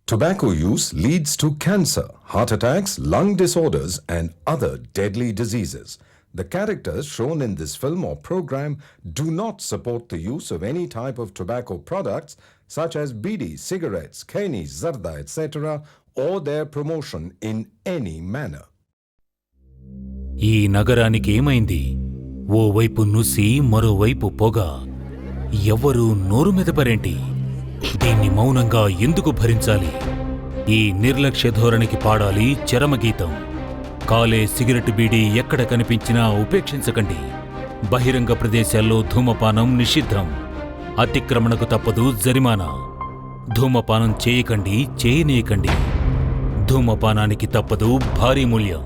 Tobacco use leads to cancer, heart attacks, lung disorders, and other deadly diseases. The characters shown in this film or program do not support the use of any type of tobacco products such as bidi, cigarettes, keni, zarda, etc., or their promotion in any manner. ఈ నగరానికి ఏమైంది? ఓవైపు నుసి, మరోవైపు పొగ. ఎవ్వరూ నోరు మెదపరేంటి? దీన్ని మౌనంగా ఎందుకు భరించాలి? ఈ నిర్లక్ష్య ధోరణికి పాడాలి చరమగీతం. కాలే సిగరెట్ బీడీ ఎక్కడ కనిపించినా ఉపేక్షించకండి. బహిరంగ ప్రదేశాల్లో ధూమపానం నిషిద్ధం. అతిక్రమణకు తప్పదు జరిమానా. ధూమపానం చేయకండి, చేయనీయకండి. ధూమపానానికి తప్పదు భారీ మూల్యం.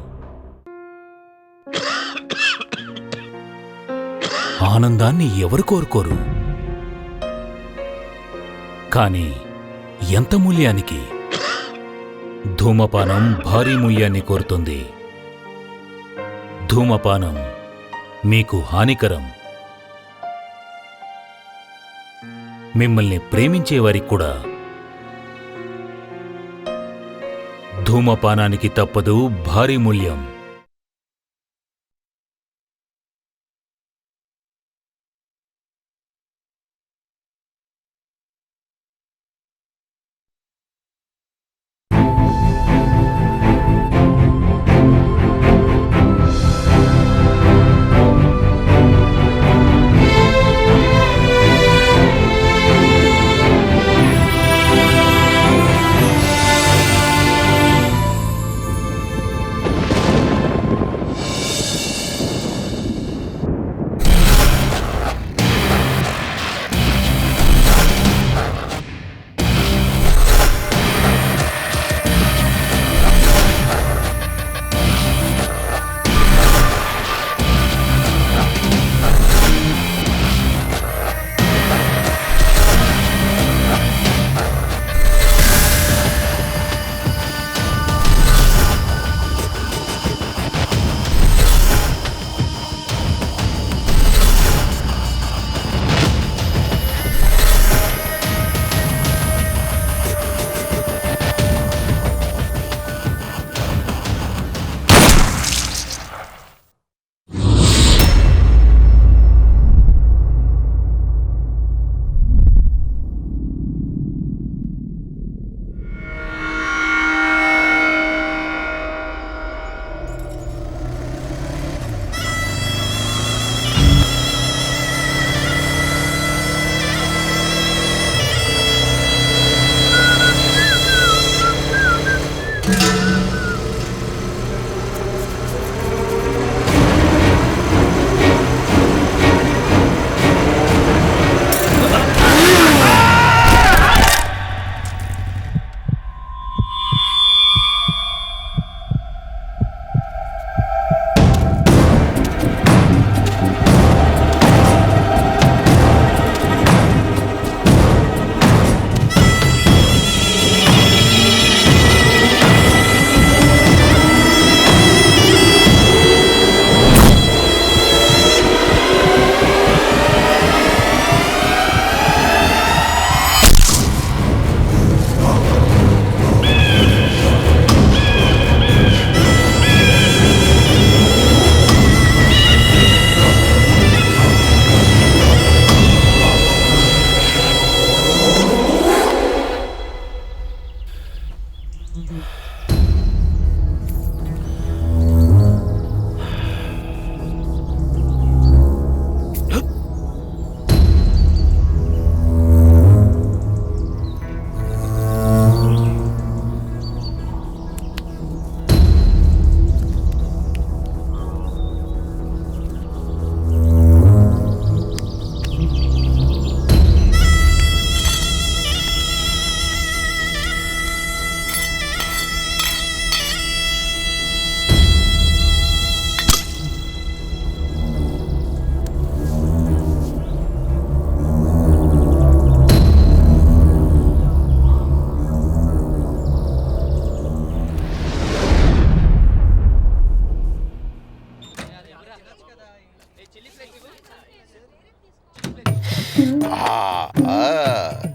ఆనందాన్ని ఎవరు కోరుకోరు? కాని ఎంత మూల్యానికి? ధూమపానం భారీ మూల్యాన్ని కోరుతుంది. ధూమపానం మీకు హానికరం. మిమ్మల్ని ప్రేమించేవారికి కూడా. ధూమపానానికి తప్పదు భారీ మూల్యం.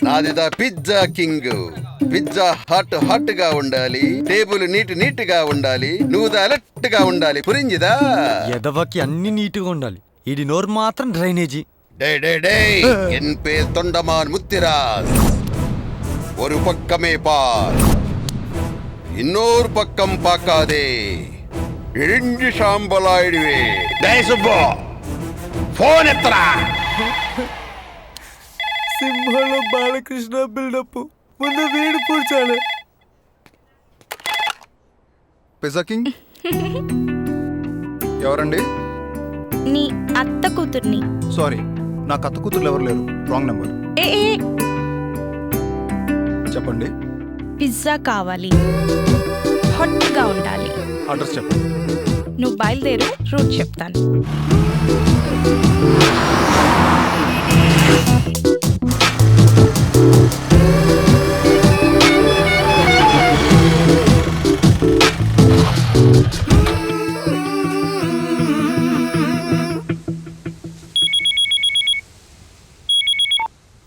నాదిదా పిజ్జా కింగ్. పిజ్జా హాట్ గా ఉండాలి, టేబుల్ నీట్ గా ఉండాలి, నువ్వు అలర్ట్ గా ఉండాలి. పురింజిదా? ఎదవకి అన్ని నీట్గా ఉండాలి, ఇది నోరు మాత్రం డ్రైనేజీ. என் பேர் தொண்டமான் முத்திராஸ். ஒரு பக்கமே பார், இன்னொரு பக்கம் பார்க்காதே, இழிஞ்சு சாம்பலாயிடுவே. டேய் சுப்போ, ఫోన్ ఎత్తరా. సింహంలో బాలకృష్ణ బిల్డప్ ముందు వీడు పూడ్చాలి. పిజ్జా కింగ్ ఎవరండి? నీ అత్త కూతుర్ని. సారీ, నాకు అత్త కూతుర్లు ఎవరు లేరు, రాంగ్ నెంబర్. చెప్పండి. పిజ్జా కావాలి, హాట్గా ఉండాలి. అడ్రస్ చెప్పండి. నువ్వు బయలుదేరు, రూట్ చెప్తాను.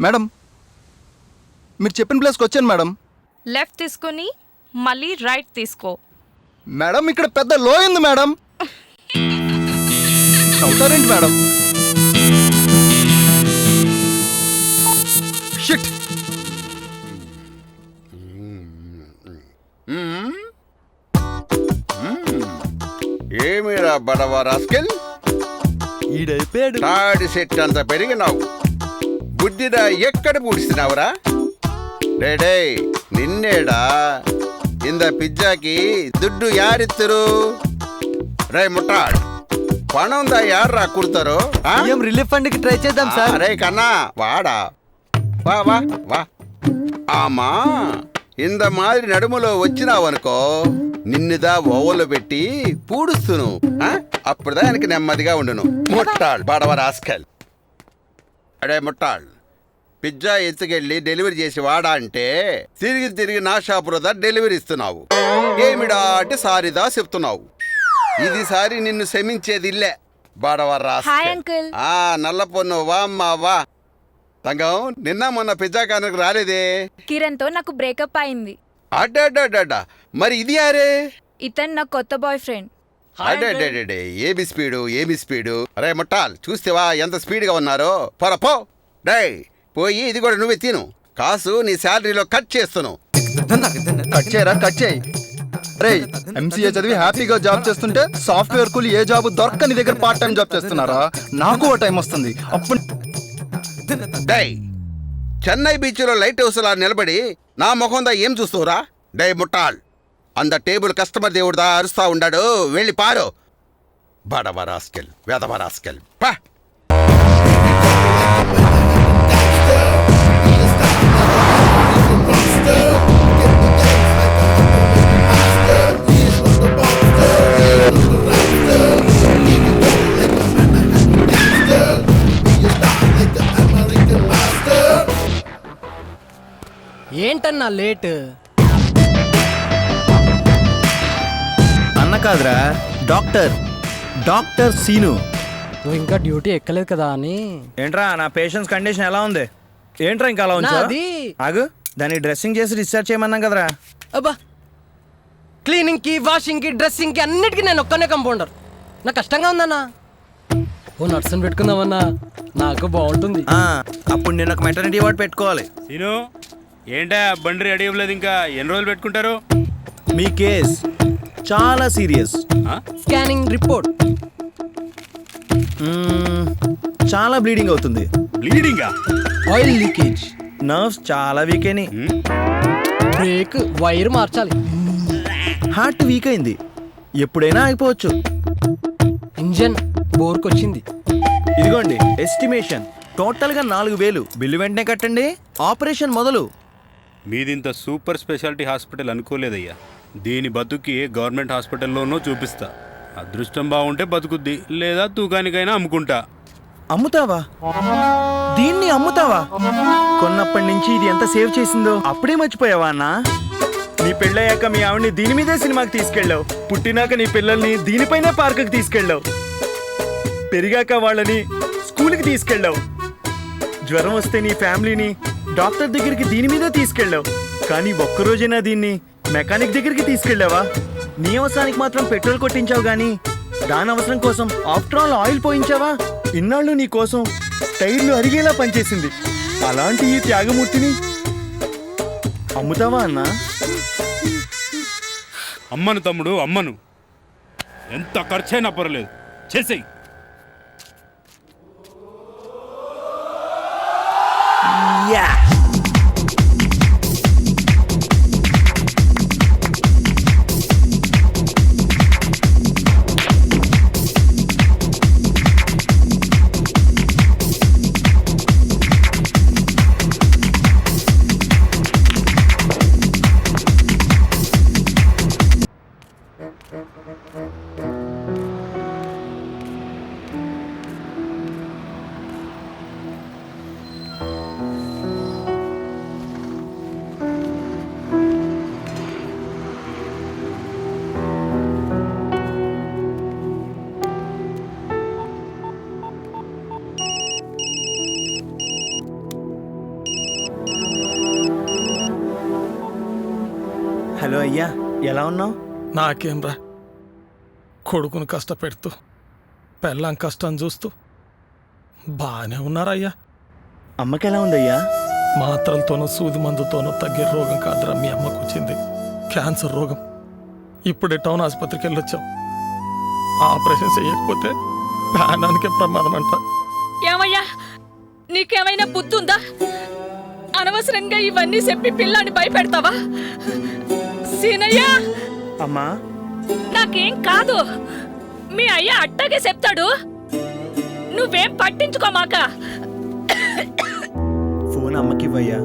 మేడం, మీరు చెప్పిన ప్లేస్కి వచ్చాను మేడం. లెఫ్ట్ తీసుకుని మళ్ళీ రైట్ తీసుకో. మేడం, ఇక్కడ పెద్ద లో ఉంది మేడం. అవుతారేంటి మేడం? షిట్. ఏమిరా బడవా రాస్కెల్, ఈడైపోయాడు. తాడి సెట్ అంత పెరిగినావు, బుద్ధిరా ఎక్కడ పూడిస్తున్నావురా? డేడే నిన్నేడా, ఇంద పిజ్జాకి దుడ్డు యారిత్తరు? రే ముట్టాడ్, పణందా యార్రా కుడతారు? ఏం రిలీఫ్ ఫండ్ కి ట్రై చేద్దాం సార్. రే కన్నా వాడా, వా వా వా. ఆమా ఇంద మాదిరి నడుములో వచ్చినావనుకో, నిన్నుదా ఓవలో పెట్టి పూడుస్తును. అప్పుడుదా ఆయనకి నెమ్మదిగా ఉండును. ముట్టాడు బడవ రాస్కెల్. అడే ముట్టాడు, పిజ్జా ఎత్తుకెళ్ళి డెలివరీ చేసి వాడా అంటే తిరిగి నా షాపులో డెలివరీ ఇస్తున్నావు. ఏమిడా అంటే సారీదా చెప్తున్నావు. ఇది సారి నిన్ను క్షమించేది ఇల్లే బడవ రాస్కెల్. నల్ల పొన్ను వా అమ్మా వా. తంగం, నిన్న మొన్న పిజ్జా కానుకు రాలేదే? కిరణ్ తో నాకు బ్రేకప్ అయింది. అడ్డా మరి ఇది యారే? ఇతను నా కొత్త బాయ్ ఫ్రెండ్. అడ్డే ఏమి స్పీడు. అరే ముట్టాల్, చూస్తేవా ఎంత స్పీడ్గా ఉన్నారో. పో డే, పోయి ఇది కూడా నువ్వే తిను. కాసు నీ శాలరీలో కట్ చేస్తాను. కట్ చేయరా, కట్ చేయి. రే, ఎంసీఏ చదివి హ్యాపీగా జాబ్ చేస్తుంటే సాఫ్ట్వేర్ కూలి ఏ జాబ్ దొరక్క నీ దగ్గర పార్ట్ టైం జాబ్ చేస్తున్నారా? నాకు ఓ టైం వస్తుంది అప్పుడు. డై, చెన్నై బీచ్లో లైట్ హౌస్ లా నిలబడి నా ముఖందా ఏం చూస్తావురా? డై ముట్టాల్, అంద టేబుల్ కస్టమర్ దేవుడుదా అరుస్తా ఉండాడు, వెళ్ళి పారు. బడవ రాస్కెల్, వెదవ రాస్కెల్, పా. ఏంటన్నా లేట్? అన్న కాదురా, డాక్టర్ సీను. నువ్వు ఇంకా డ్యూటీ ఎక్కలేదు కదా అని. ఏంట్రా నా పేషెంట్స్ కండిషన్ ఎలా ఉంది? ఏంట్రా ఇంకా అలా ఉంచా? ఆగు, దాన్ని డ్రెస్సింగ్ చేసి డిశ్చార్జ్ చేయమన్నాం కదరా. అబ్బా, క్లీనింగ్ కి, వాషింగ్ కి, డ్రెస్సింగ్ కి అన్నిటికీ నేను ఒక్కనే కంపౌండర్. నాకు కష్టంగా ఉందన్నా. ఓ నర్సుని పెట్టుకుందామన్నా, నాకు బాగుంటుంది. అప్పుడు నేను ఒక మెటర్నిటీ వార్డ్ పెట్టుకోవాలి. సీను, ఏంటా బండి రెడీ అవ్వలేదు ఇంకా? ఎన్ని రోజులు పెట్టుకుంటారు? మీ కేస్ చాలా సీరియస్. Scanning report. చాలా బ్లీడింగ్ అవుతుంది. బ్లీడింగా? Oil leakage. నర్వ్స్ చాలా వీక్ అయినాయి. బ్రేక్ వైర్ మార్చాలి. హార్ట్ వీక్ అయింది, ఎప్పుడైనా ఆగిపోవచ్చు. ఇంజన్ బోర్కొచ్చింది. ఇదిగోండి ఎస్టిమేషన్, టోటల్గా 4000. బిల్లు వెంటనే కట్టండి, ఆపరేషన్ మొదలు. మీదింత సూపర్ స్పెషాలిటీ హాస్పిటల్ అనుకోలేదయ్యా. దీని బతుకి గవర్నమెంట్ హాస్పిటల్లోనూ చూపిస్తా. అదృష్టం బాగుంటే బతుకుద్ది, లేదా తూకానికైనా అమ్ముకుంటా. అమ్ముతావా? దీన్ని అమ్ముతావా? కొన్నప్పటి నుంచి ఇది ఎంత సేవ్ చేసిందో అప్పుడే మర్చిపోయావా అన్నా? నీ పెళ్ళయ్యాక మీ ఆవిడ్ని దీని మీదే సినిమాకి తీసుకెళ్ళావు. పుట్టినాక నీ పిల్లల్ని దీనిపైనే పార్కుకి తీసుకెళ్ళావు. పెరిగాక వాళ్ళని స్కూల్కి తీసుకెళ్ళావు. జ్వరం వస్తే నీ ఫ్యామిలీని డాక్టర్ దగ్గరికి దీని మీదే తీసుకెళ్ళావు. కానీ ఒక్కరోజైనా దీన్ని మెకానిక్ దగ్గరికి తీసుకెళ్ళావా? నీ అవసరానికి మాత్రం పెట్రోల్ కొట్టించావు గానీ దాని అవసరం కోసం ఆఫ్టర్ ఆల్ ఆయిల్ పోయించావా? ఇన్నాళ్ళు నీ కోసం టైర్లు అరిగేలా పనిచేసింది. అలాంటి ఈ త్యాగమూర్తిని అమ్ముతావా అన్నా? అమ్మను తమ్ముడు, అమ్మను. ఎంత ఖర్చైనా పర్లేదు, చేసేయి. హలో అయ్యా, ఎలా ఉన్నావు? నాకేం రా, కొడుకును కష్టపెడుతూ పెళ్ళాం కష్టం చూస్తూ బాగానే ఉన్నారయ్యా. అమ్మకి ఎలా ఉందయ్యా? మాత్రలతోనూ సూది మందుతోనూ తగ్గే రోగం కాదురా మీ అమ్మకు వచ్చింది, క్యాన్సర్ రోగం. ఇప్పుడే టౌన్ ఆసుపత్రికి వెళ్ళొచ్చాం. ఆపరేషన్ చేయకపోతే ప్రాణానికే ప్రమాదం అంట. ఏమయ్యా, నీకేమైనా బుద్ధి ఉందా? అనవసరంగా ఇవన్నీ చెప్పి పిల్లాన్ని భయపెడతావా? సీనయ్య, అమ్మా నాకేం కాదు, మీ అయ్య అట్టాగే చెప్తాడు, నువ్వేం పట్టించుకోమాక. ఫోన్ అమ్మకి ఇవ్వయ్యా.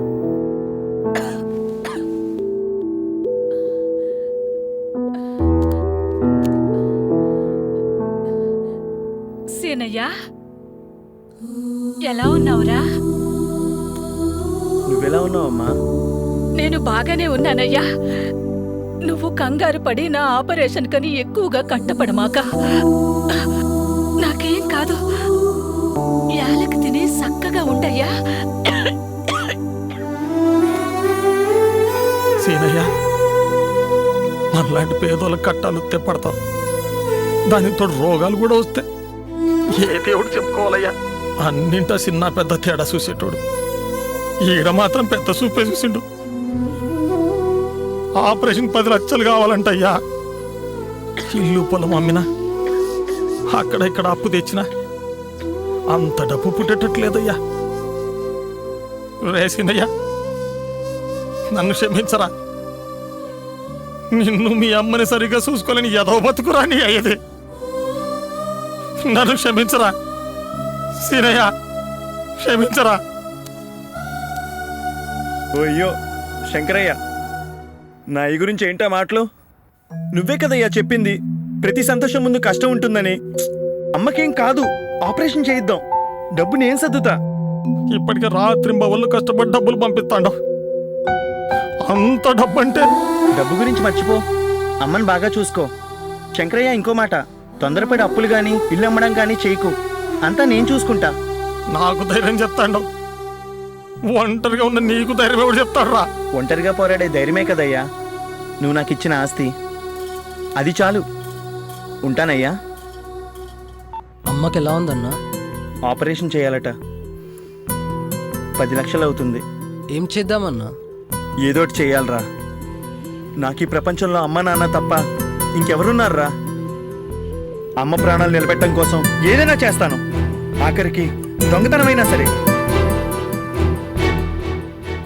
సీనయ్య, ఎలా ఉన్నావురా? నువ్వెలా ఉన్నావు అమ్మా? నేను బాగానే ఉన్నానయ్యా. నువ్వు కంగారు పడి నా ఆపరేషన్ కని ఎక్కువగా కట్టపడమాక. నాకేం కాదు, యాలకి తిని చక్కగా ఉండయ్యా. సీనయ్య, మనలాంటి పేదోళ్ళకి కట్టాలు తెప్పడతాం, దానితో రోగాలు కూడా వస్తే ఏ దేవుడు చెప్పుకోవాలయ్యా? అన్నింటా చిన్న పెద్ద తేడా చూసేటోడు, ఈడ మాత్రం పెద్ద చూపే చూసిండు. ఆపరేషన్ 10 లక్షలు కావాలంటయ్యా. ఇల్లు పొలం అమ్మినా, అక్కడ ఇక్కడ అప్పు తెచ్చినా అంత డబ్బు పుట్టేటట్లేదయ్యా. రేసినయ్యా, నన్ను క్షమించరా. నిన్ను మీ అమ్మని సరిగ్గా చూసుకోలేని ఎదవ బతుకురా నీ అయ్యేది. నన్ను క్షమించరా సీనయ్య, క్షమించరా. ఓయ్యో శంకరయ్య, నా ఈ గురించి ఏంటా మాటలు? నువ్వే కదయ్యా చెప్పింది ప్రతి సంతోషం ముందు కష్టం ఉంటుందని. అమ్మకేం కాదు, ఆపరేషన్ చేయిద్దాం, డబ్బు నేను సర్దుతా. ఇప్పటికే రాత్రింబవళ్ళు కష్టపడి డబ్బులు పంపిస్తాండవు. అంత డబ్బు అంటే? డబ్బు గురించి మర్చిపో, అమ్మని బాగా చూసుకో. శంకరయ్య, ఇంకో మాట, తొందరపడి అప్పులు గాని ఇల్లు అమ్మడం గాని చేయకు, అంతా నేను చూసుకుంటా. నాకు ధైర్యం చెప్తాండవు, ఒంటరిగా ఉన్న నీకు ధైర్యం ఎవరు చెప్తాడురా? ఒంటరిగా పోరాడే ధైర్యమే కదయ్యా నువ్వు నాకు ఇచ్చిన ఆస్తి, అది చాలు. ఉంటానయ్యా. అమ్మకి ఎలా ఉందన్నా? ఆపరేషన్ చేయాలట, 10 లక్షలు అవుతుంది. ఏం చేద్దామన్నా? ఏదోటి చేయాలరా. నాకు ఈ ప్రపంచంలో అమ్మ నాన్న తప్ప ఇంకెవరున్నారా? అమ్మ ప్రాణాలు నిలబెట్టడం కోసం ఏదైనా చేస్తాను, ఆఖరికి దొంగతనమైనా సరే.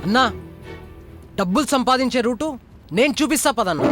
అన్నా, డబ్బులు సంపాదించే రూటు నేను చూపిస్తా పదన్నా.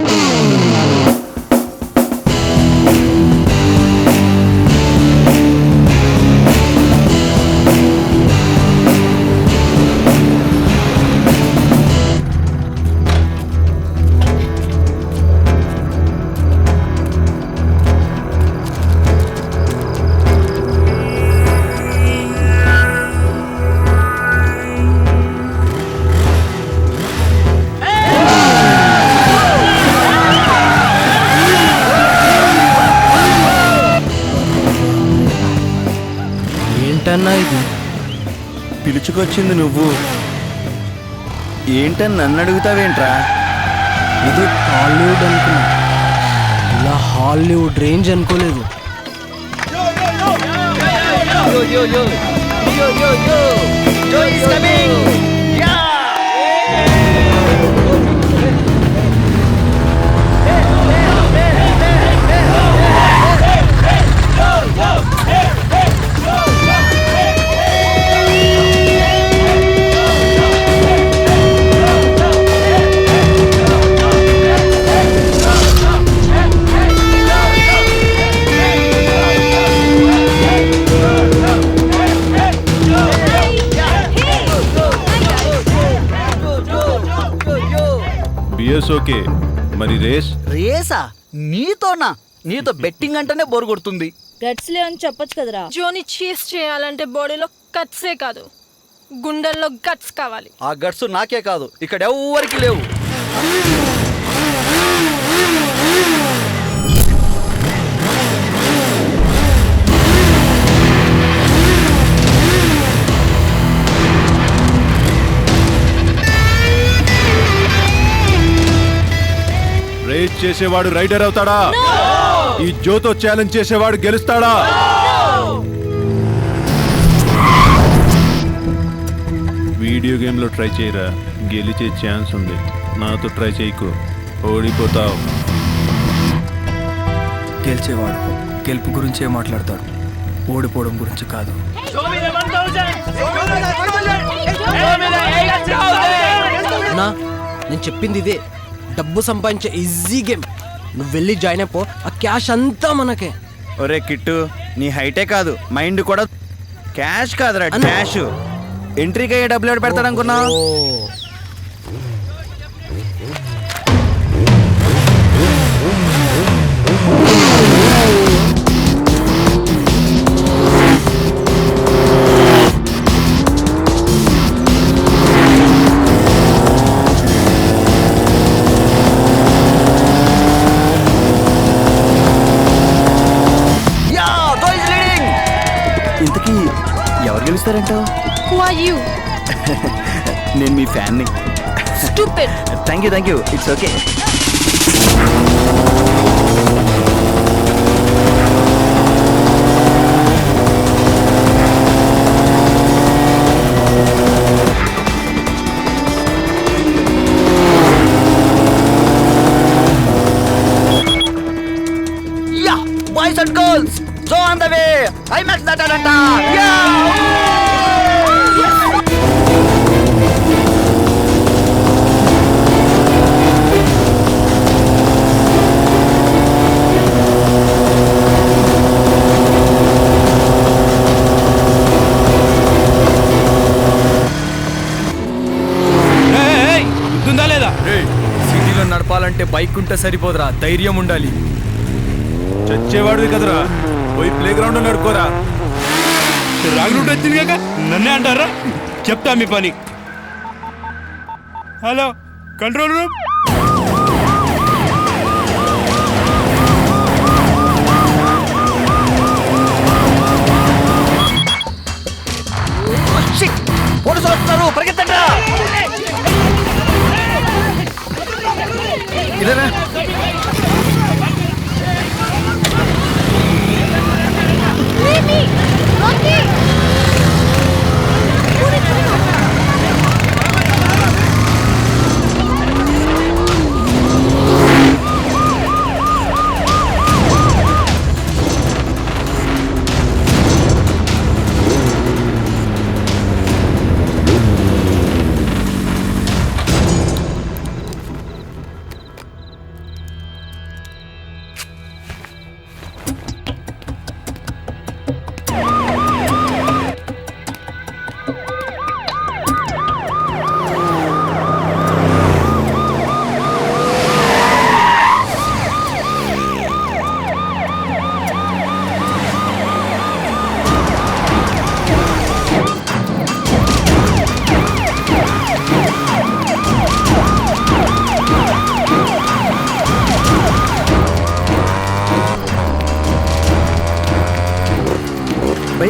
పిలుచుకొచ్చింది నువ్వు ఏంటని నన్ను అడుగుతావేంట్రా? ఇది హాలీవుడ్ అనుకున్నా, ఇలా హాలీవుడ్ రేంజ్ అనుకోలేదు. ఓకే మరి రేసా? నీతోనా? నీతో బెట్టింగ్ అంటేనే బోర్ కొడుతుంది. గట్స్ లే అని చెప్పొచ్చు కదరా. జోని చీస్ చేయాలంటే బాడీలో కట్సే కాదు, గుండెల్లో గట్స్ కావాలి. ఆ గట్స్ నాకే కాదు, ఇక్కడ ఎవ్వరికి లేవు. రేస్ చేసేవాడు రైడర్ అవుతాడా? ఈ జోతో ఛాలెంజ్ చేసేవాడు గెలుస్తాడా? వీడియో గేమ్ లో ట్రై చేయరా, గెలిచే ఛాన్స్ ఉంది. నాతో ట్రై చేయకు, ఓడిపోతావు. గెలిచేవాడు గెలుపు గురించే మాట్లాడతాడు, ఓడిపోవడం గురించి కాదు. నా నేను చెప్పింది ఇదే, డబ్బు సంపాదించే ఈజీ గేమ్. నువ్వు వెళ్ళి జాయిన్ అయిపో, ఆ క్యాష్ అంతా మనకే. ఒరే కిట్టు, నీ హైటే కాదు మైండ్ కూడా. క్యాష్ కాదురా, క్యాష్. ఎంట్రీకి అయ్యే డబ్బులు ఎవరు పెడతాడనుకున్నావు? ఇంతకీ ఎవరు గెలుస్తారంటావు? Who are you? నేను మీ ఫ్యాన్ని. Stupid. Thank you, it's okay. Boys and girls, so on the way. IMAX Natalanta. గుర్తుందా లేదా? సిటీలో నడపాలంటే బైక్ ఉంటే సరిపోదురా, ధైర్యం ఉండాలి. చచ్చేవాడివి కదరా, పోయి ప్లే గ్రౌండ్ లో నడుకోరా. రాగుడు వచ్చింది కాక నన్నే అంటారా? చెప్తా మీ పని. Hello control room. పోలీసు వస్తున్నారు, పరిగెత్తండి. ఇదేనా?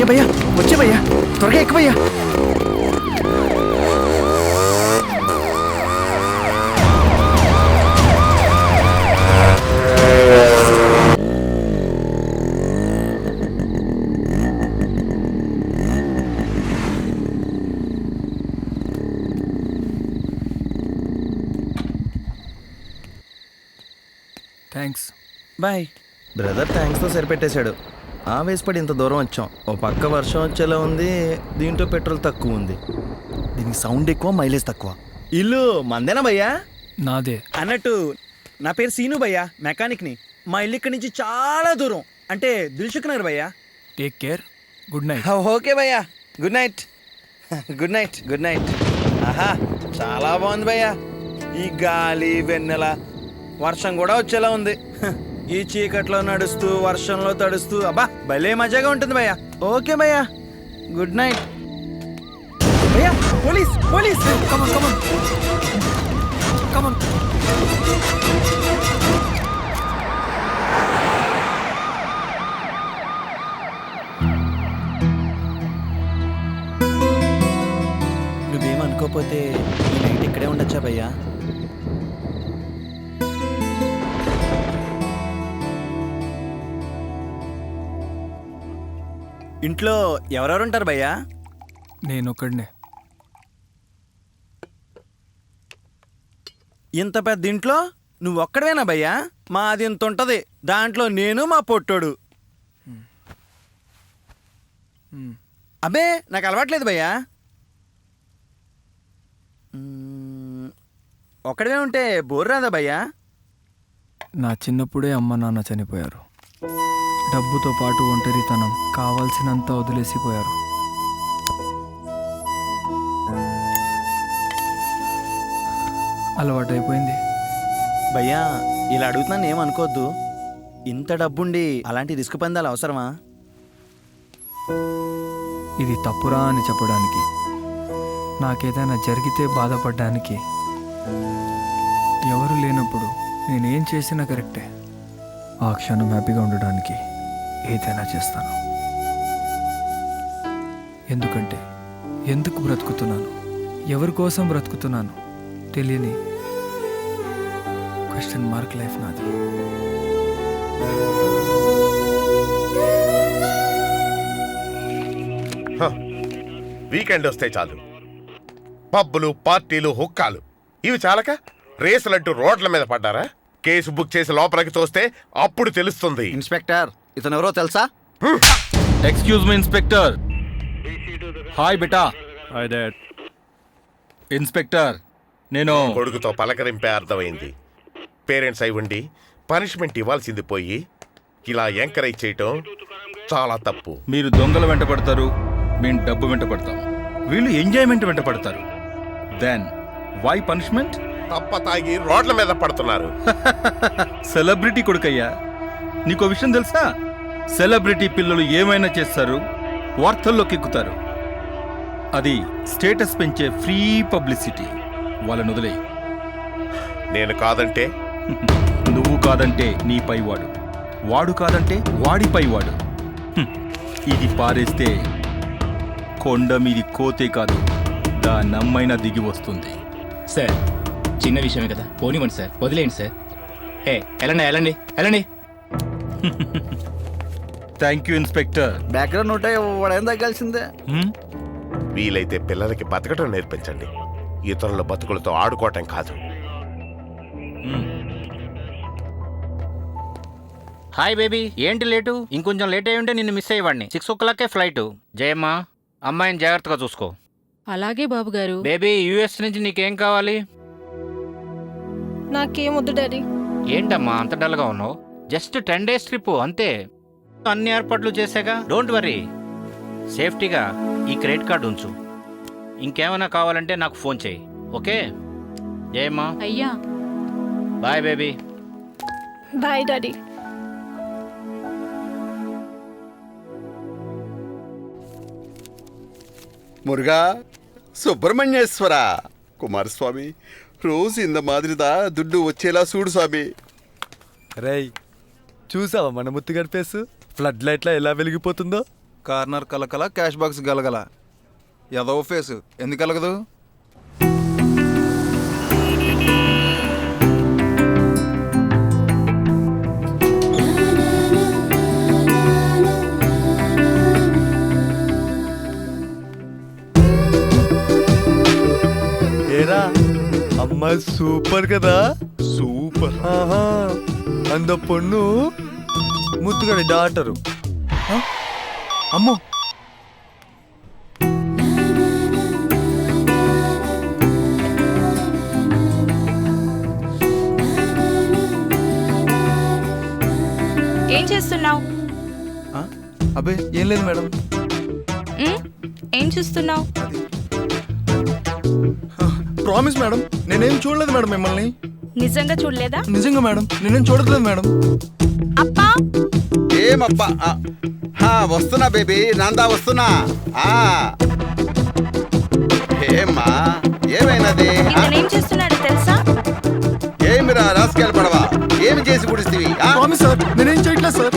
భయ్యా వచ్చే భయ్యా, త్వరగా ఎక్కువయ్యా. థ్యాంక్స్. బాయ్. బ్రదర్ థ్యాంక్స్తో సరిపెట్టేశాడు. ఆవేశపడి ఇంత దూరం వచ్చాం. ఓ పక్క వర్షం వచ్చేలా ఉంది, దీంట్లో పెట్రోల్ తక్కువ ఉంది, దీనికి సౌండ్ ఎక్కువ, మైలేజ్ తక్కువ. ఇల్లు మందేనా భయ్యా? నాదే. అన్నట్టు నా పేరు సీను భయ్యా, మెకానిక్ని. మా ఇల్లు ఇక్కడి నుంచి చాలా దూరం, అంటే దిల్సుఖ్ నగర్ భయ్యా. Take care. Good night. Okay భయ్యా, good night. Good night, good night. ఆహా, చాలా బాగుంది భయ్యా. ఈ గాలి వెన్నెల, వర్షం కూడా వచ్చేలా ఉంది. ఈ చీకట్లో నడుస్తూ వర్షంలో తడుస్తూ అబ్బా భలే మజాగా ఉంటుంది భయ్యా. ఓకే భయ్యా, గుడ్ నైట్. భయ్యా, police police. Come on come on come on. నువ్వేమనుకోపోతే ఈ నైట్ ఇక్కడే ఉండొచ్చా భయ్యా? ఇంట్లో ఎవరెవరు ఉంటారు భయ్యా? నేను ఒక్కడినే. ఇంత పెద్ద ఇంట్లో నువ్వు ఒక్కడవేనా భయ్యా? మాది ఇంత ఉంటుంది, దాంట్లో నేను మా పొట్టోడు. అబ్బే నాకు అలవాట్లేదు భయ్యా. ఒక్కడవే ఉంటే బోర్ రాదా భయ్యా? నా చిన్నప్పుడే అమ్మ నాన్న చనిపోయారు. డబ్బుతో పాటు ఒంటరితనం, కావాల్సినంత వదిలేసిపోయారు. అలవాటైపోయింది. భయ్యా ఇలా అడుగుతున్నాను ఏమనుకోవద్దు. ఇంత డబ్బుండి అలాంటి రిస్క్ పందాలు అవసరమా? ఇది తప్పురా అని చెప్పడానికి, నాకేదైనా జరిగితే బాధపడ్డానికి, ఎవరు లేనప్పుడు నేనేం చేసినా కరెక్టే. ఆ క్షణం హ్యాపీగా ఉండడానికి ఏదైనా చేస్తాను. ఎందుకంటే ఎందుకు బ్రతుకుతున్నాను, ఎవరి కోసం బ్రతుకుతున్నాను తెలియని క్వశ్చన్ మార్క్ లైఫ్ నాది. వీకెండ్ వస్తే చాలు పబ్బులు, పార్టీలు, హుక్కాలు, ఇవి చాలక రేసులంటూ రోడ్ల మీద పడ్డారా? కేసు బుక్ చేసి లోపలికి తోస్తే అప్పుడు తెలుస్తుంది. ఇన్స్పెక్టర్, ఇతను ఎవరో తెలుసా? Excuse me inspector. హాయ్ బేటా. Hi dad. ఇన్స్పెక్టర్, నేను కొడుకుతో పలకరింపే అర్థమైంది. పేరెంట్స్ అయి ఉండి పనిష్మెంట్ ఇవ్వాల్సింది పోయి ఇలా ఎంకరేజ్ చేయటం చాలా తప్పు. మీరు దొంగల వెంట పడతారు, మేము డబ్బు వెంట పడతాం. వీళ్ళు ఎంజాయ్మెంట్ వెంట పడతారు. Then why punishment? తప్ప తాగి రోడ్ల మీద పడుతున్నారు. సెలబ్రిటీ కొడుకయ్యా, నీకో విషయం తెలుసా? సెలబ్రిటీ పిల్లలు ఏమైనా చేస్తారు, వార్తల్లోకి ఎక్కుతారు. అది స్టేటస్ పెంచే ఫ్రీ పబ్లిసిటీ. వాళ్ళని వదిలే. నేను కాదంటే? నువ్వు కాదంటే నీ పైవాడు, వాడు కాదంటే వాడి పైవాడు. ఇది పారేస్తే కొండ మీది కోతే కాదు, దాన్నమ్మైనా దిగి వస్తుంది. సార్, చిన్న విషయమే కదా, పోనివ్వండి సార్, వదిలేయండి సార్. ఏ వెళ్ళండి వెళ్ళండి వెళ్ళండి. Thank you inspector. బ్యాక్గ్రౌండ్ ఉంటే వాడేం తగ్గాల్సిందే. వీలైతే పిల్లలకి బతకటం నేర్పించండి, ఇతరుల బతుకులతో ఆడుకోవటం కాదు. హాయ్ బేబీ, ఏంటి లేటు? ఇంకొంచెం లేట్ అయ్యి ఉంటే నిన్ను మిస్ అయ్యేవాడిని. 6 o'clock flight. జయమ్మ, అమ్మాయిని జాగ్రత్తగా చూసుకో. అలాగే బాబు గారు. బేబీ, యుఎస్ నుంచి నీకేం కావాలి? నాకేం వద్దు డాడీ. ఏంటమ్మా అంత డల్గా ఉన్నావు? జస్ట్ 10 days ట్రిప్ అంతే. అన్ని ఏర్పాట్లు చేశాగా, డోంట్ వరీ. సేఫ్టీగా ఈ క్రెడిట్ కార్డు ఉంచు. ఇంకేమైనా కావాలంటే నాకు ఫోన్ చేయి, ఓకే? జయమ్మా. అయ్యా. Bye baby. Bye daddy. Muruga, Subrahmanyeshwara, Kumaraswamy, రోజు ఇంత మాదిరిదా దుడ్డు వచ్చేలా చూడు స్వామి. రేయ్, చూసావా మన ముత్తుగారి ఫేస్? ఫ్లడ్ లైట్లా ఎలా వెలిగిపోతుందో. కార్నర్ కలకల, క్యాష్ బాక్స్ గలగల. ఏదో ఫేస్ ఎందుకు కలగదు? ఏరా, అమ్మాయి సూపర్ కదా? సూపర్. అంద పొన్ను ముత్తుగడి డాటరు అమ్మో ఏం చేస్తున్నావు? అబ్బే ఏం లేదు మేడం. ఏం చూస్తున్నావు? ప్రామిస్ మేడం, నేనేం చూడలేదు మేడం మిమ్మల్ని. నిజంగా చూడలేదా? నిజంగా మేడం, నేనేం చూడట్లేదు మేడం. అప్పా ఏమప్పా వస్తున్నా బేబీ, నందా వస్తున్నా. ఏమ్మా ఏమైనది? ఏం చేస్తున్నాడు తెలుసా? ఏమిరా రాసుకెళ్ళి పడవా, ఏమి చేసి పుడిస్తీవి? ప్రామిస్ సార్, నేనేం చేయట్లేదు sir.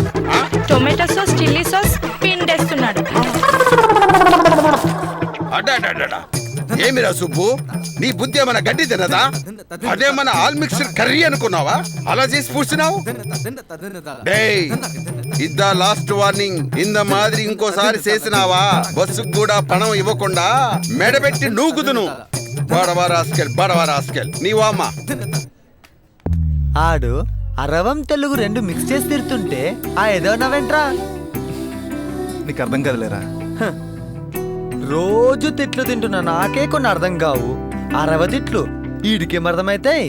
Tomato sauce, chilli sauce పిండేస్తున్నాడు. అడ్డా ఏమిరా సుబ్బు, నీ బుద్ధి ఏమన్నా గడ్డి తినదా? అదేమన్నా ఆల్ మిక్స్డ్ కర్రీ అనుకున్నావా? అలా చేసి పూసినావు. ఇద్దా లాస్ట్ వార్నింగ్, ఇంద మాదిరి ఇంకోసారి చేసినావా బస్సుకు కూడా పణం ఇవ్వకుండా మెడబెట్టి నూకుదును. బడవా రాస్కెల్ నీవామ్మా. ఆడు అరవం తెలుగు రెండు మిక్స్ చేసి తిరుతుంటే ఏదో నవ్వేంట్రా? నీకు అర్థం కదలేరా? రోజు తిట్లు తింటున్నా నాకే కొన్ని అర్థం కావు. 60 తిట్లు వీడికేం అర్థమైతాయి?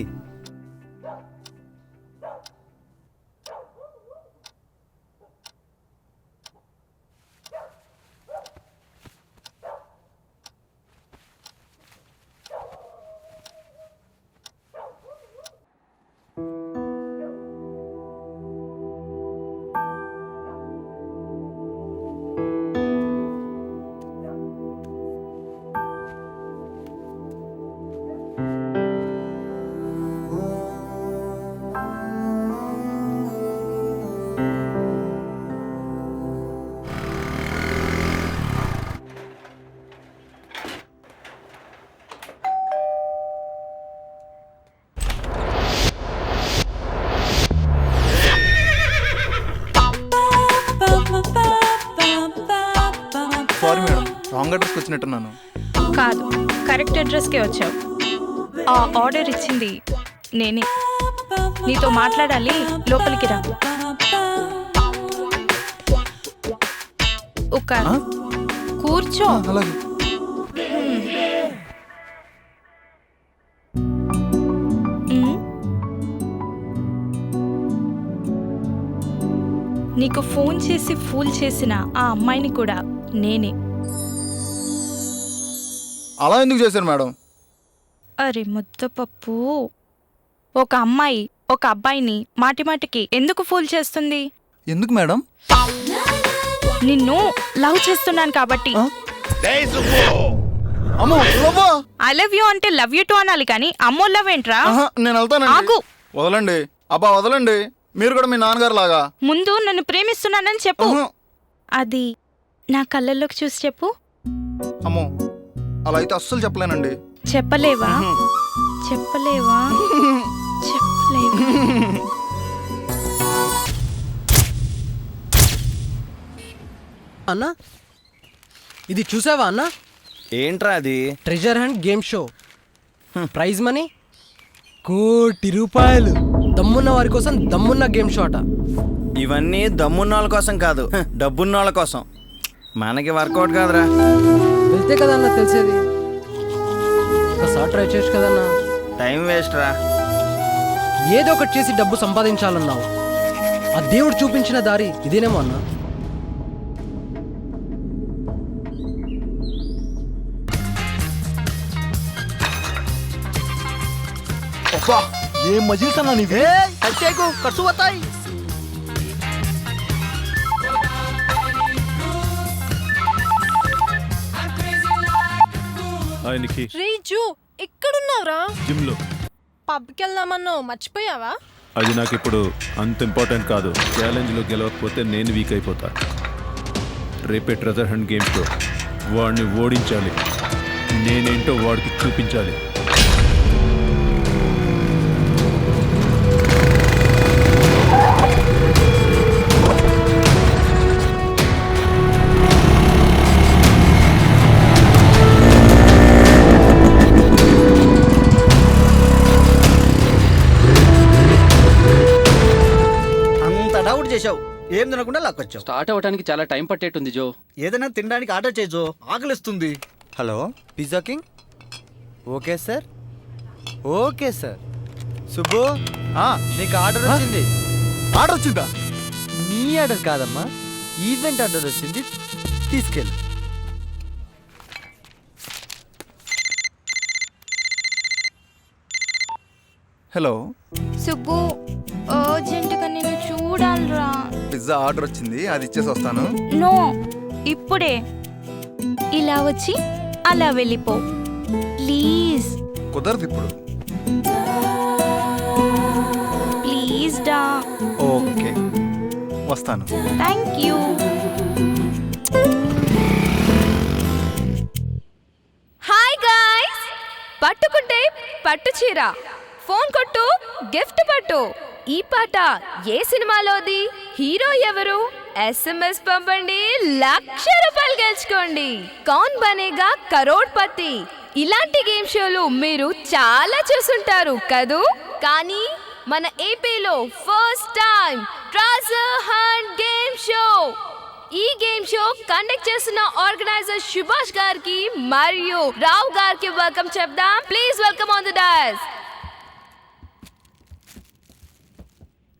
సారీ మేడం, రాంగ్ అడ్రస్కి వచ్చినట్టున్నాను. కాదు, కరెక్ట్ అడ్రస్కే వచ్చావు. ఆ ఆర్డర్ ఇచ్చింది నేనే. నీతో మాట్లాడాలి, లోపలికి రా. ఒక కూర్చో. అలాగే. నీకు ఫోన్ చేసి ఫూల్ చేసిన ఆ అమ్మాయిని కూడా నేనే. అలా ఎందుకు చేశారు మేడం? అరే ముద్దపప్పు, ఒక అమ్మాయి ఒక అబ్బాయిని మాటిమాటికి ఎందుకు ఫూల్ చేస్తుంది? ఎందుకు మేడం? నిన్ను లవ్ చేస్తున్నాను కాబట్టి. ఐ లవ్ యూ అంటే లవ్ యూ టు అనాలి కానీ అమ్మో లవ్ ఏంట్రా? నేను వెళ్తానండి. ఆగు. వదలండి అబ్బా, వదలండి. మీరు కూడా మీ నాన్నగారు లాగా. ముందు నన్ను ప్రేమిస్తున్నానని చెప్పు. అది నా కళ్ళల్లోకి చూసి చెప్పు. అమ్మో, అలా అయితే అస్సలు చెప్పలేనండి. చెప్పలేవా? చెప్పలేవా? చెప్పలేవా? అన్నా, ఇది చూసావా అన్నా? ఏంట్రా అది? Treasure hunt game show. Prize money ₹1,00,00,000. దమ్మున్న వారి కోసం దమ్మున్న గేమ్ షో అట. ఇవన్నీ దమ్మున్న వాళ్ళ కోసం కాదు, డబ్బున్న వాళ్ళ కోసం. మనకి వర్కౌట్ కాదురా. వెళ్తే కదన్నా తెలిసేది. ఒకసారి ట్రై చేయొచ్చు కదన్నా. టైం వేస్ట్ రా. ఏదో ఒకటి చేసి డబ్బు సంపాదించాలన్నావు. ఆ దేవుడు చూపించిన దారి ఇదేనేమో అన్నా. ఏం మజిల్స్ అన్నా నీవే? ఖర్చు పోతాయి. ఆయనకి రేజు ఎక్కడున్నావురా? జిమ్ లో. పబ్కి వెళ్దామన్నావు, మర్చిపోయావా? అది నాకు ఇప్పుడు అంత ఇంపార్టెంట్ కాదు. ఛాలెంజ్లో గెలవకపోతే నేను వీక్ అయిపోతా. రేపే ట్రెజర్ హంట్ గేమ్స్లో వాడిని ఓడించాలి. నేనేంటో వాడికి చూపించాలి. ఏం తినకుండా లాక్కొచ్చావు. స్టార్ట్ అవ్వడానికి చాలా టైం పట్టేటుంది జో. ఏదైనా తినడానికి ఆర్డర్ చేయజో, ఆకలిస్తుంది. Hello pizza king. Okay sir, okay sir. Subbu నీకు ఆర్డర్ వచ్చింది. ఆర్డర్ వచ్చిందా? నీ ఆర్డర్ కాదమ్మా, ఈవెంట్ ఆర్డర్ వచ్చింది, తీసుకెళ్ళు. హలో సుబ్బు, అర్జెంటుగా నేను చూడాలిరా. పిజ్జా ఆర్డర్ వచ్చింది, అది ఇచ్చేసి వస్తాను. నో, ఇప్పుడే. ఇలా వచ్చి అలా వెళ్ళిపో ప్లీజ్. కుదరదు ఇప్పుడు. ప్లీజ్ డా. ఓకే, వస్తాను. Thank you. హాయ్ గాయ్స్, పట్టుకుంటే పట్టు చీర, ఫోన్ కొట్టు గిఫ్ట్ పట్టు. ఈ పాట ఏ సినిమాలోది, హీరో ఎవరు, SMS పంపండి, ₹1,00,000 గెలుచుకోండి. కౌన్ బనేగా కరోడ్పతి. ఇలాంటి గేమ్ షోలు మీరు చాలా చూసుంటారు కదూ. కానీ మన ఏపీలో first time treasure hunt game show. ఈ గేమ్ షో కండక్ట్ చేస్తున్న ఆర్గనైజర్ సుభాష్ గారికి మరియు రావు గారికి వెల్కమ్ చెప్దాం. Please welcome on the dais.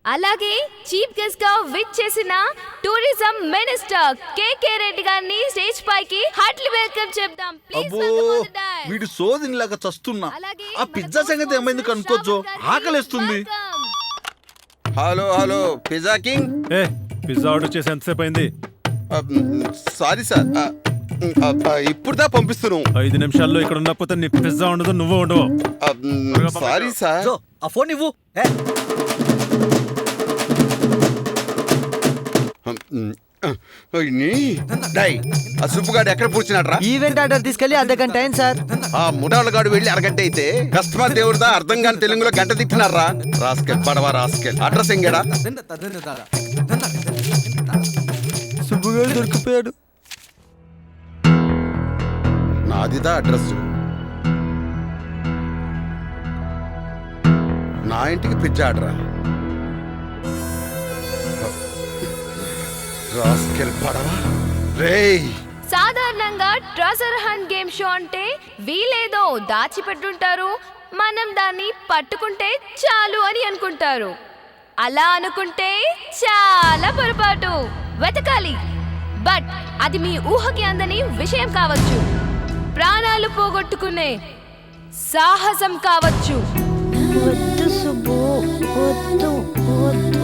అలాగే చీఫ్ గెస్ట్ గా విచ్ చేసిన టూరిజం మినిస్టర్ కేకే రెడ్డి గారిని స్టేజ్ పైకి హార్ట్లీ వెల్కమ్ చెప్దాం. Please welcome on the dais. వీడు సోదినిలాగా చస్తున్నా. ఆ పిజ్జా సంగతి ఏమైంది కనుక్కోవచ్చు, ఆకలిస్తుంది. Hello hello pizza king. Pizza order చేసి ఎంతసేపు అయింది? సారీ సార్, ఇప్పుడుదా పంపిస్తున్నాం. 5 నిమిషాల్లో ఇక్కడ ఉండకపోతే నీ పిజ్జా ఉండదు, నువ్వు ఉండవు. Sorry sir. ఆ ఫోన్ ఇవ్వు. ఆ సుబ్బుగాడు ఎక్కడ కూర్చున్నాడు రా? ఈవెంట్ ఆర్డర్ తీసుకెళ్ళి అర్ధగంట అయింది సార్. ఆ ముఠాలగాడు వెళ్ళి అరగంట అయితే కస్టమర్ దేవుడిదా అర్థం కాని తెలుగులో గంట తిట్టినారా? రాస్కెల్ పడవా రాస్కెల్. అడ్రస్ ఎంగడా? సుబ్బుగాడు దొరికిపోయాడు. నాదిదా అడ్రస్. నా ఇంటికి పిజ్జా ఆర్డరా? రాస్కెల్ పడవా రేయ్. సాధారణంగా ట్రెజర్ హంట్ గేమ్ షో అంటే వీలేదో దాచిపెట్టుంటారు, మనం దాన్ని పట్టుకుంటే చాలు అని అనుకుంటారు. అలా అనుకుంటే చాలా పొరపాటు. వెతకాలి, బట్ అది మీ ఊహకి అందని విషయం కావచ్చు, ప్రాణాలు పోగొట్టుకునే సాహసం కావచ్చు. వద్దు సుబ్బు, వద్దు వద్దు.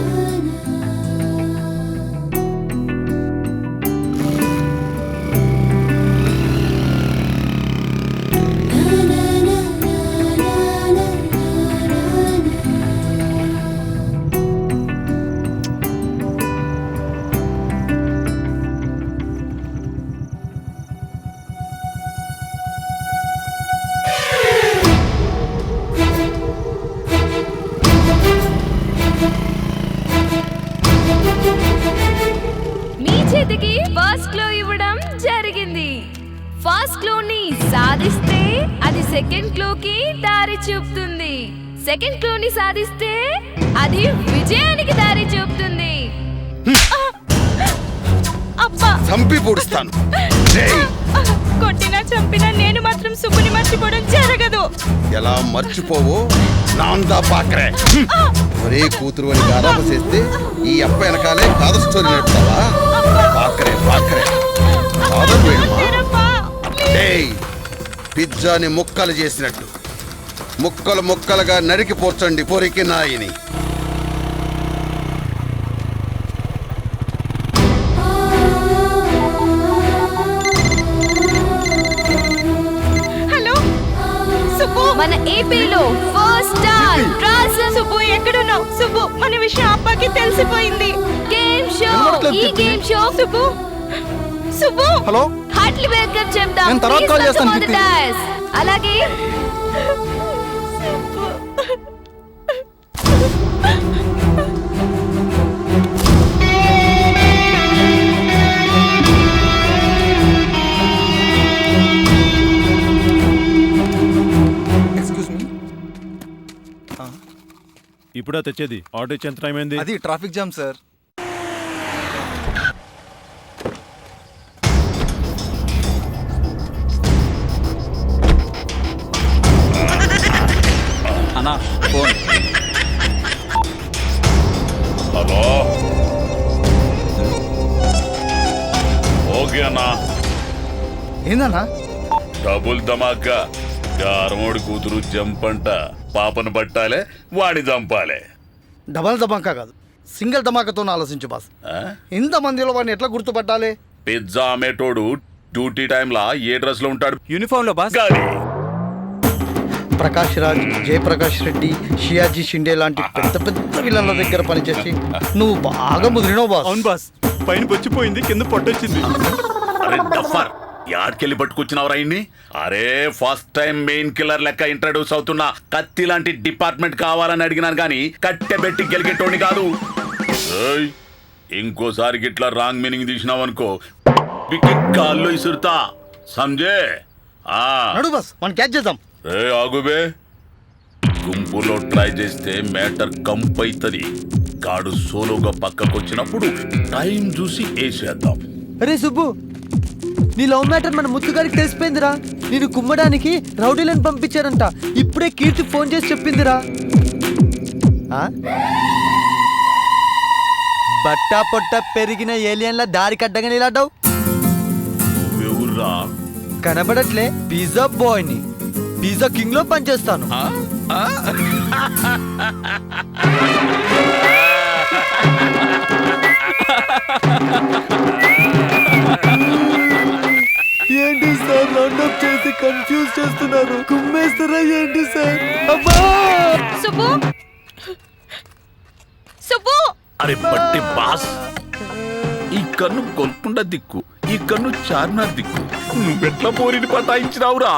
ఫస్ట్ క్లూ ఇవ్వడం జరిగింది. ఫస్ట్ క్లూని సాధిస్తే అది సెకండ్ క్లూకి దారి చూపుతుంది. సెకండ్ క్లూని సాధిస్తే అది విజయానికి దారి చూపుతుంది. అబ్బా, చంపి పొడుస్తాను. కొట్టినా చంపినా నేను మాత్రం సుబ్బుని మర్చిపోవడం జరగదు. ఎలా మర్చిపోవో నాందా పాకరే. ఒరే కూతురు అని గారాబు చేస్తే ఈ అప్ప వెనకాలే కాదు స్టోరీ నడుపుతావా? పాకరే పాకరే పిజ్జాని ముక్కలు చేసినట్టు ముక్కలు ముక్కలుగా నరికి పోర్చండి పొరికి నాయిని. హలో సుబ్బు, మన ఏపీలో ఫస్ట్ టైం ట్రెజర్. సుబ్బు ఎక్కడున్నావు? సుబ్బు, మన విషయం అప్పకి తెలిసిపోయింది. గేమ్ షో, ఈ game show. Subbu Subbu, hello, heartly welcome చెప్దాం. నేను తర్వాత కాల్ చేస్తాను. అలాగే ఎక్స్క్యూజ్ మీ. ఇప్పుడా తెచ్చేది? ఆర్డర్ ఇచ్చేంత టైం అయింది. అది ట్రాఫిక్ జామ్ సార్. అన్నా ఫోన్. హలో, ఓకే అన్నా. ఏందన్నా? డబుల్ ధమాకా. గారమోడి కూతురు జంపంట. పాపను పట్టాలే, వాడి చంపాలే. డబల్ ధమాకా కాదు, సింగిల్ ధమాకాతో ఆలోచించు బాస్. ఇంతమందిలో వాడిని ఎట్లా గుర్తుపట్టాలి? పిజ్జా అమ్మేటోడు డ్యూటీ టైంలా ఏ డ్రెస్ లో ఉంటాడు? యూనిఫామ్ లో బాస్. ప్రకాష్ రాజ్, జయప్రకాష్ రెడ్డి, షియాజీ షిండే లాంటి పెద్ద పెద్ద విలన్ల దగ్గర పనిచేసి నువ్వు బాగా ముదిరినావు బాస్. అవును బాస్, పైన పొచ్చిపోయింది, కింద పొట్టొచ్చింది. అరే డఫర్, యాడ్కెళ్ళి పట్టుకొచ్చినవరా ఇన్ని? అరే ఫస్ట్ టైం మెయిన్ కిల్లర్ లెక్క ఇంట్రడ్యూస్ అవుతున్నా. కత్తి లాంటి డిపార్ట్మెంట్ కావాలని అడిగినాను కానీ కట్టెబెట్టి గెలిగేటోని కాదు. ఏయ్, ఇంకోసారి గిట్లా రాంగ్ మీనింగ్ తీసినావనుకో కాళ్ళు ఇసురుతా. సంజే నడు బాస్, మనం క్యాచ్ చేద్దాం. రే ఆగుబే, గుంపులో ట్రై చేస్తే మ్యాటర్ కంపైతది. గాడు సోలోగా పక్కకొచ్చినప్పుడు టైం చూసి వేసేద్దాం. అరే సుబ్బు, నీ లవ్ మ్యాటర్ మన ముత్తుగారికి తెలిసిపోయిందిరా. నేను కుమ్మడానికి రౌడీలను పంపించారంట. ఇప్పుడే కీర్తి ఫోన్ చేసి చెప్పిందిరా. బట్టా పొట్ట పెరిగిన ఏలియన్ల దారి కడ్డగా నిలాడావు. ఎవర్రా? కనబడట్లే, పిజ్జా బాయ్ని. పిజ్జా కింగ్ లో పనిచేస్తాను. ఏంటి సార్ రౌండప్ చేసి కన్ఫ్యూజ్ చేస్తున్నారు? కుమ్మేస్తారా ఏంటి సార్? అబ్బా! సుబ్బు, సుబ్బు. అరే పట్టి బాస్, ఈ కన్ను గొల్కొండ దిక్కు, ఈ కన్ను చార్మినార్ దిక్కు. నువ్వెట్లా పోరిని పటాయించినావురా?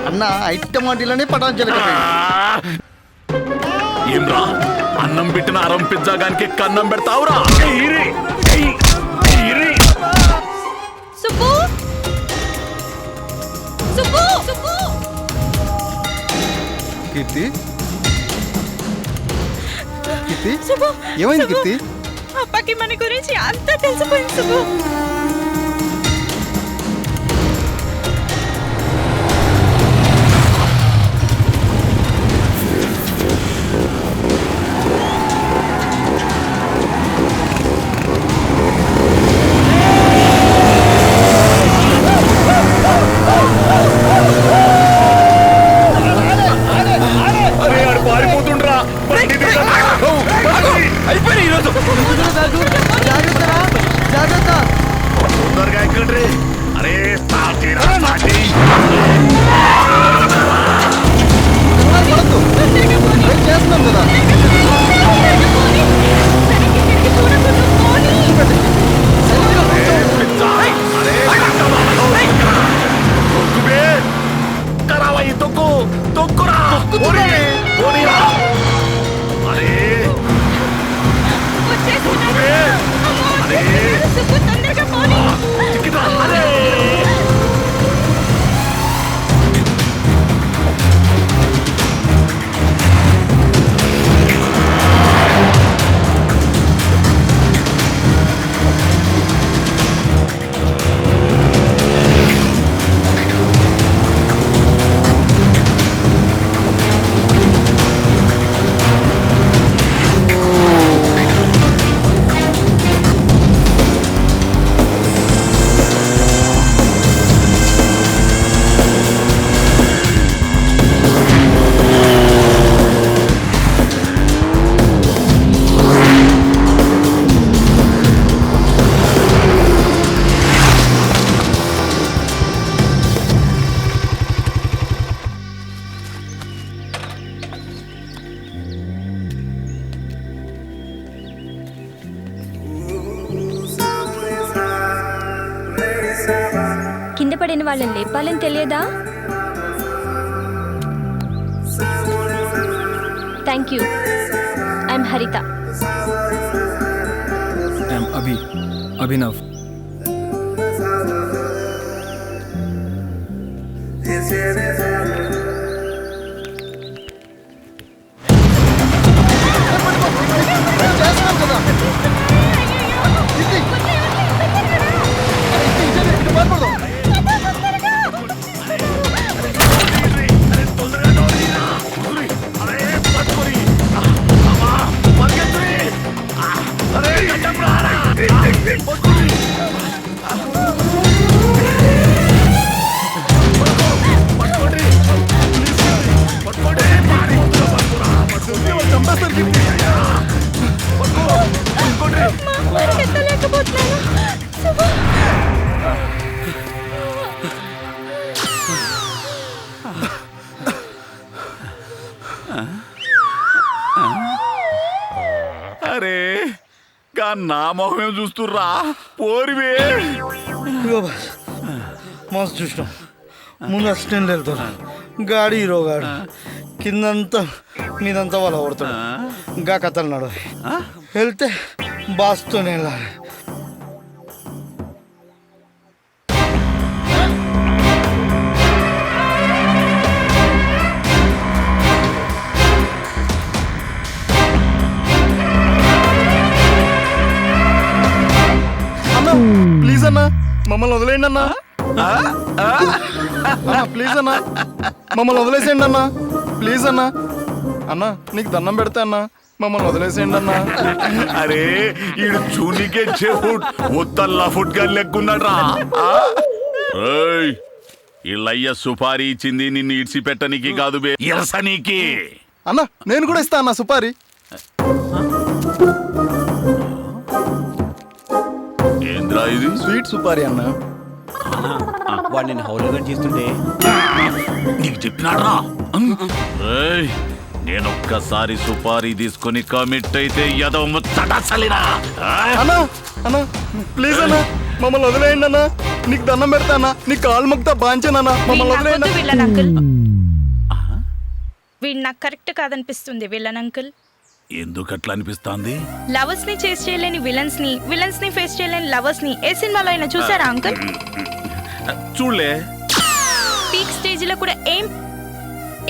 అన్న ఐటమ్ వాటిలోనే పటాయించలేకపోయింది. ఏమ్రా, అన్నం పెట్టిన అరం పిజ్జాగానికి కన్నం పెడతావురా? సుబ్బు, సుబ్బు, సుబ్బు. కీర్తి, కీర్తి, సుబ్బు, ఏమైంది కీర్తి? అప్పకి మన గురించి అంతా తెలిసిపోయింది సుబ్బు. అయిపోయి ఈరోజు జాగ్రత్త. తొందరగా ఎక్కండి. అరే చేస్తున్నాం కదా. తొక్కు తొక్కురా. అరే కింద పడిన వాళ్ళని లేపాలని తెలియదా? Thank you. ఐఎమ్ హరిత. ఐఎమ్ అభినవ్. అరే గా నా మొహమేం చూస్తుర్రా పోరివే. మస్తు చూసినాం. ముందు అసిస్టెంట్ వెళ్తాడు, గాడి హీరో గాడు, కిందంతా మీదంతా వాళ్ళు కొడతాడు. గా కథలు నడవ వెళ్తే బాస్తోనే వెళ్ళాలి. ప్లీజ్ అన్నా మమ్మల్ని వదిలేయండి అన్నా. ప్లీజ్ అన్నా మమ్మల్ని వదిలేసేయండి అన్నా. ప్లీజ్ అన్నా. అన్నా నీకు దండం పెడతా అన్నా, మమ్మల్ని వదిలేసేయండి అన్నా. అరే ఈడు చూనికే చెఫుట్ ఉత్తల్లా ఫుడ్ గా లెక్కున్నాడ్రా. ఇళ్ళయ్య సుపారీ ఇచ్చింది నిన్ను ఇడిచిపెట్టనికి కాదు బే, ఇరసనీకి. అన్నా నేను కూడా ఇస్తా అన్నా సుపారీ. ఏంద్రా ఇది? స్వీట్ సుపారీ అన్నా. వాడు నేను హౌలుగా చేస్తుంటే నీకు చెప్పినాడ్రా? నేనొక్కసారి సుపారీ తీసుకొని కమిట్ అయితే ఎదవ ముచ్చటసలినా. అన్నా అన్నా ప్లీజ్ అన్నా మమ్మల్ని వదిలేయండి అన్నా, నీకు దండం పెడతా అన్నా, నీ కాలు మొక్తా బాంచానన్నా, మమ్మల్ని వదిలేయండి. విలన్ అంకుల్, వీడు నాకు కరెక్ట్ కాదనిపిస్తుంది. విలన్ అంకుల్ ఎందుకట్లా అనిపిస్తాంది? లవర్స్ ని చేస్ చేయలేని విలన్స్ ని, విలన్స్ ని ఫేస్ చేయలేని లవర్స్ ని ఏ సినిమాలో అయినా చూసారా అంకుల్? చూడలే. పీక్ స్టేజ్ లో కూడా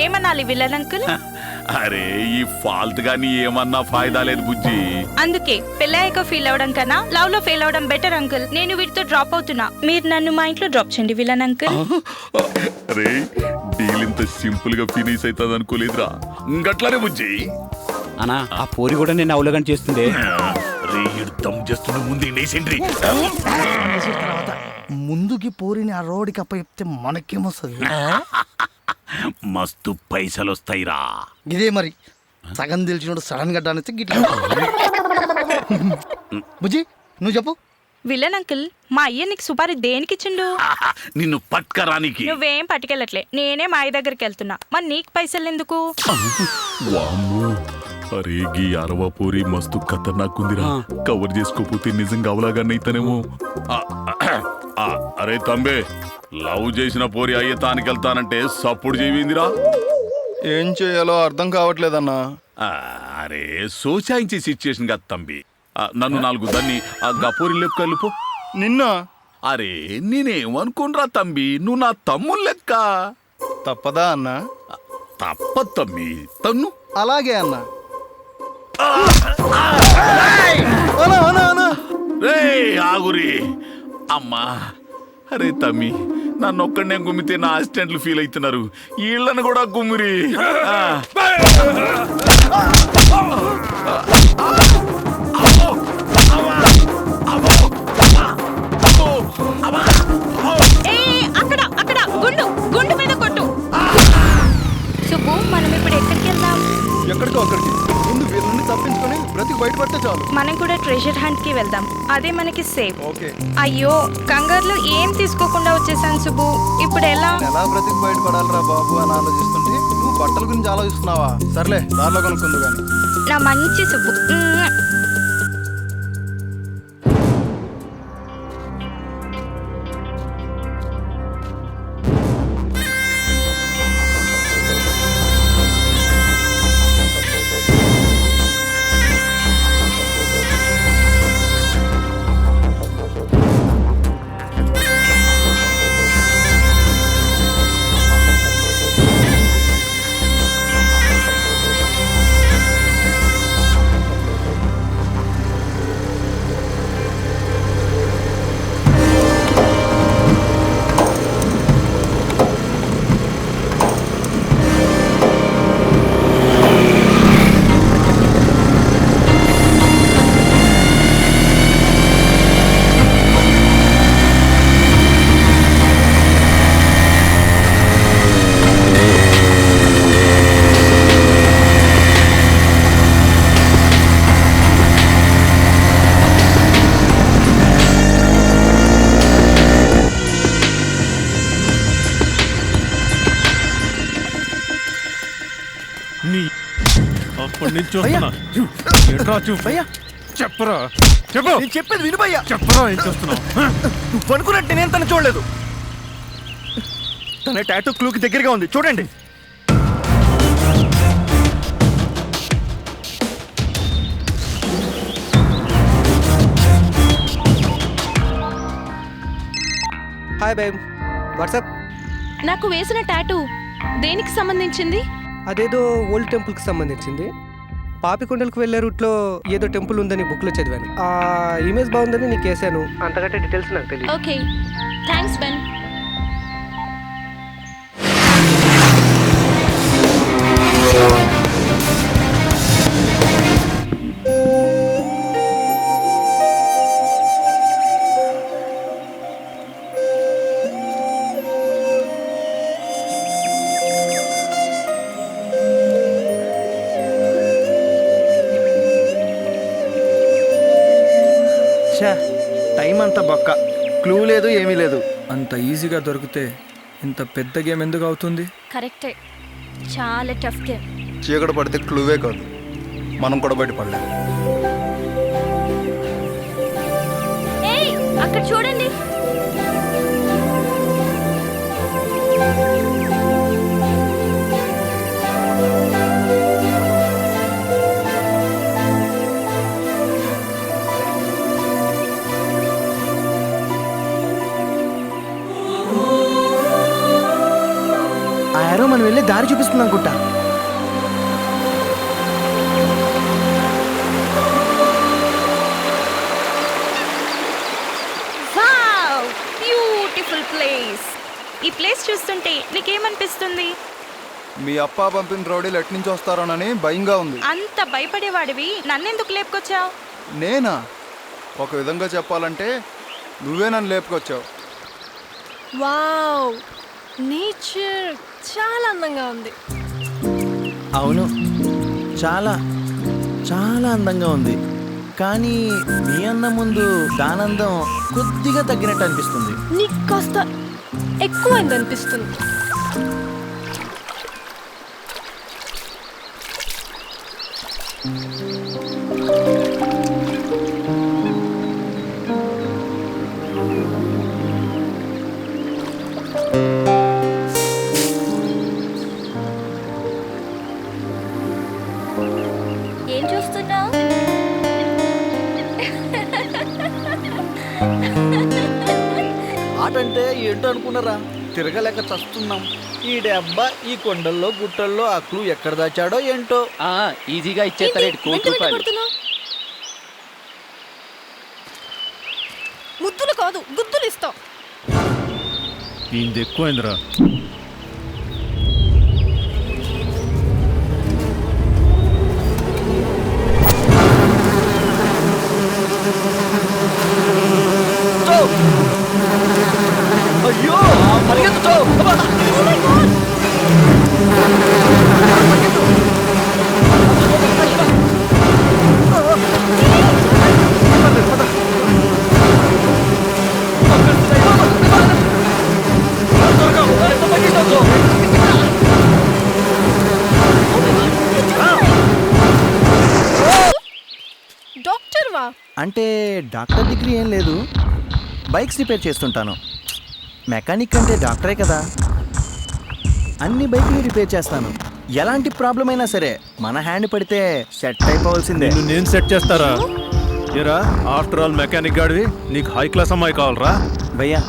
ఏమనాలి విలన్ అంకుల్? అరే ఈ ఫాల్ట్ గాని ఏమన్నా ఫాయిదా లేదు బుజ్జి. అందుకే పెళ్ళాక ఫీల్ అవడం కన్నా లవ్ లో ఫెయిల్ అవడం బెటర్ అంకుల్. నేను వీటితో డ్రాప్ అవుతున్నా, మీరు నన్ను మా ఇంట్లో డ్రాప్ చేయండి విలన్ అంకుల్. అరే డీల్ ఇంత సింపుల్ గా ఫినిష్ అవుతుంది అనుకోలేదురా. గట్లనే బుజ్జి. అన్నా ఆ పోరి కూడా నేను అవలోకం చేస్తుండే. రే యుద్ధం చేస్తున్న ముందు ఇండేసిండ్రి. ముందుకి పోరిని ఆ రోడ్డుకి అప్ప చెప్తే మనకేమొస్తుంది? మస్తు పైసలు వస్తాయిరా. ఇదే మరి సగం తెలిసినోడు సడన్ గా డాన్స్ గిట్లా. బుజ్జి నువ్వు చెప్పు. విలన్ అంకుల్ మా అయ్య నీకు సుపారీ దేనికిచ్చిండు? నిన్ను పట్కరానికి. నువ్వేం పట్టుకెళ్ళట్లే, నేనే మా అయ్య దగ్గరికి వెళ్తున్నా. మరి నీకు పైసలు ఎందుకు? అరే గీ అరవ పోరి మస్తు ఖతర్నాకుందిరా. కవర్ చేసుకోపోతే నిజంగా అవలాగానైతేనేమో. అరే తంబే లవ్ చేసిన పోరి అయ్యతానికి వెళ్తానంటే సప్పుడు చేయిందిరా. ఏం చేయాలో అర్థం కావట్లేదన్నా. అరే సోచాయించే సిచ్యుయేషన్ కాదు తంబి. నన్ను 4 దాన్ని ఆ గపూరి లెక్క వెళ్ళిపో. నిన్న అరే నేనేమనుకోనరా తంబి, నువ్వు నా తమ్ముడు లెక్క. తప్పదా అన్నా? తప్పదు తమ్మి, తన్ను. అలాగే అన్నా. రే ఆగురి అమ్మా. అరే తమ్మి నన్ను ఒక్కడనే గుమ్మితే నా అసిస్టెంట్లు ఫీల్ అవుతున్నారు, వీళ్ళని కూడా గుమ్మిరి. అక్కడ గుండు గుండు మీద కొట్టు. సుబ్బు మనం ఇప్పుడు ఎక్కడికి వెళ్దాం? ఎక్కడికో అక్కడికి. ముందు వీళ్ళని తప్పించుకొని బ్రతికి బయటపడితే చాలు. మనం కూడా ట్రెజర్ హంట్ కి వెళ్దాం, అదే మనకి సేఫ్. ఓకే. అయ్యో కంగారులో ఏం తీసుకోకుండా వచ్చేసాను సుబ్బు, ఇప్పుడు ఎలా? ఎలా బ్రతికి బయటపడాలరా బాబు అని ఆలోచిస్తుంటే నువ్వు బట్టల గురించి ఆలోచిస్తున్నావా? సర్లే దారిలో కనుక్కుందు కానీ. నా మంచి సుబ్బు. నీ అప్పటి నుంచి చూస్తున్నా. ఏంట్రా చూపు? చెప్పరా, చెప్పు. నేను చెప్పేది విను భయ్యా. చెప్పరా, ఏం చూస్తున్నావు? నువ్వు అనుకున్నట్టు నేను తను చూడలేదు. తన టాటూ క్లూకి దగ్గరగా ఉంది, చూడండి. Hi babe, WhatsApp. నాకు వేసిన టాటూ దేనికి సంబంధించింది? అదేదో ఓల్డ్ టెంపుల్కి సంబంధించింది. పాపికొండలకు వెళ్ళే రూట్లో ఏదో టెంపుల్ ఉందని బుక్లో చదివాను. ఆ ఇమేజ్ బాగుందని నీకు వేసాను. అంతకంటే డీటెయిల్స్ నాకు తెలియదు. Okay, thanks Ben. టైం అంతా బొక్క, క్లూ లేదు ఏమీ లేదు. అంత ఈజీగా దొరికితే ఇంత పెద్ద గేమ్ ఎందుకు అవుతుంది? కరెక్టే, చాలా టఫ్ గేమ్. చీకటి పడితే క్లూవే కాదు, మనం కూడా బయటపడలేం. ఏయ్, అక్కడ చూడండి. ఆ యారో మనం వెళ్ళి దారి చూపిస్తుంది అనుకుంటా. Wow, beautiful place. ఈ ప్లేస్ చూస్తుంటే నీకేమనిపిస్తుంది? మీ అప్ప పంపిన రౌడీలు ఎట్నుంచి వస్తారోనని భయంగా ఉంది. అంత భయపడేవాడివి నన్నెందుకు లేపుకొచ్చావు? నేనా? ఒక విధంగా చెప్పాలంటే నువ్వే నన్ను లేపుకొచ్చావు. వావ్, నేచర్ చాలా అందంగా ఉంది. అవును, చాలా చాలా అందంగా ఉంది. కానీ మీ అందం ముందు దానందం కొద్దిగా తగ్గినట్టు అనిపిస్తుంది. నీకు కాస్త ఎక్కువైంది అనిపిస్తుంది. ఏం చూస్తున్నావు? ఆట అంటే ఏంటో అనుకున్నారా? తిరగలేక చస్తున్నాం. ఈ డబ్బా ఈ కొండల్లో గుట్టల్లో ఆ క్లూ ఎక్కడ దాచాడో ఏంటో. ఈజీగా ఇచ్చేస్తారేంటి కోటి రూపాయలు. ముద్దులు కాదు, గుద్దులు ఇస్తాం. ఇది ఎక్కువైందిరా. అయ్యో, పరిగెత్తుతో. డాక్టర్ వా? అంటే డాక్టర్ డిగ్రీ ఏం లేదు, బైక్స్ రిపేర్ చేస్తుంటాను. మెకానిక్ అంటే డాక్టరే కదా. అన్ని బైక్లు రిపేర్ చేస్తాను. ఎలాంటి ప్రాబ్లం అయినా సరే మన హ్యాండ్ పడితే సెట్ అయిపోవాల్సిందే. నేను సెట్ చేస్తారా? ఏరా, ఆఫ్టర్ ఆల్ మెకానిక్ గాడివి, నీకు హై క్లాస్ అమ్మాయి కావాలరా? భయ్యా,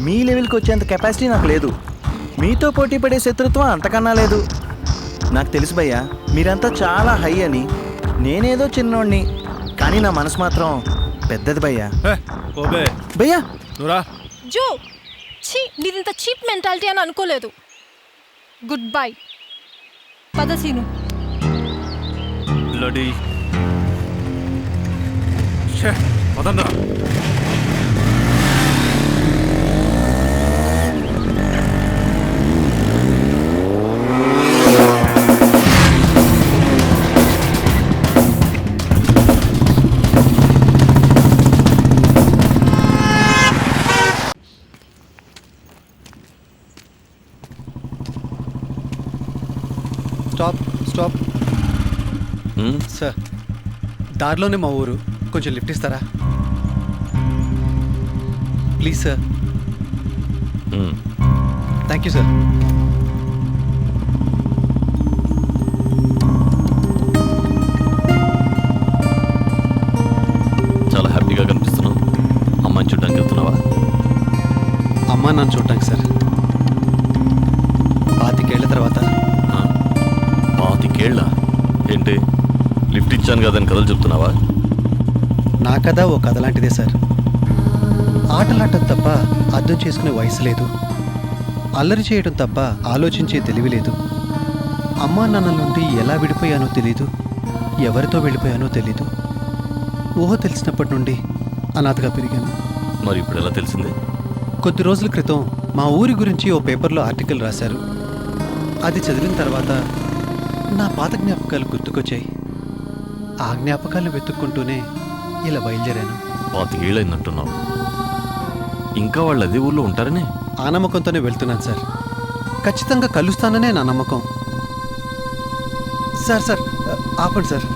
మీ లెవెల్కి వచ్చేంత కెపాసిటీ నాకు లేదు. మీతో పోటీ పడే శత్రుత్వం అంతకన్నా లేదు. నాకు తెలుసు భయ్యా, మీరంతా చాలా హై అని. నేనేదో చిన్నోడిని, కానీ నా మనసు మాత్రం పెద్దది భయ్యా. ఓబే భయ్యా, నువ్వురా. జో, ఛీ, నీదింత చీప్ మెంటాలిటీ అని అనుకోలేదు. Good bye. పద సీను. బ్లడీ పదండ్రా. స్టాప్. స్టాప్. సార్, దారిలోనే మా ఊరు, కొంచెం లిఫ్ట్ ఇస్తారా please sir? Thank you sir. చాలా హ్యాపీగా కనిపిస్తున్నావు. అమ్మాయిని చూడడానికి వెళ్తున్నావా? అమ్మా నన్ను చూడటానికి సార్. 25 ఏళ్ల తర్వాత. 25 ఏళ్ళ? ఏంటి లిఫ్ట్ ఇచ్చాను కదని కథలు చెప్తున్నావా? నా కథ ఓ కథ లాంటిదే సార్. ఆటలాడటం తప్ప అర్థం చేసుకునే వయసు లేదు, అల్లరి చేయడం తప్ప ఆలోచించే తెలివి లేదు. అమ్మా నాన్నల నుండి ఎలా విడిపోయానో తెలీదు, ఎవరితో వెళ్ళిపోయానో తెలీదు. ఊహ తెలిసినప్పటి నుండి అనాథగా పెరిగాను. మరి ఇప్పుడు ఎలా తెలిసింది? కొద్ది రోజుల క్రితం మా ఊరి గురించి ఓ పేపర్లో ఆర్టికల్ రాశారు. అది చదివిన తర్వాత నా పాత జ్ఞాపకాలు గుర్తుకొచ్చాయి. ఆ జ్ఞాపకాలను వెతుక్కుంటూనే ఇలా బయలుదేరాను. 25 ఏళ్ళైందంటున్నావు. ఇంకా వాళ్ళు అదే ఊళ్ళో ఉంటారని? ఆ నమ్మకంతోనే వెళ్తున్నాను సార్. ఖచ్చితంగా కలుస్తాననే నా నమ్మకం. సార్ సార్ ఆపండి సార్.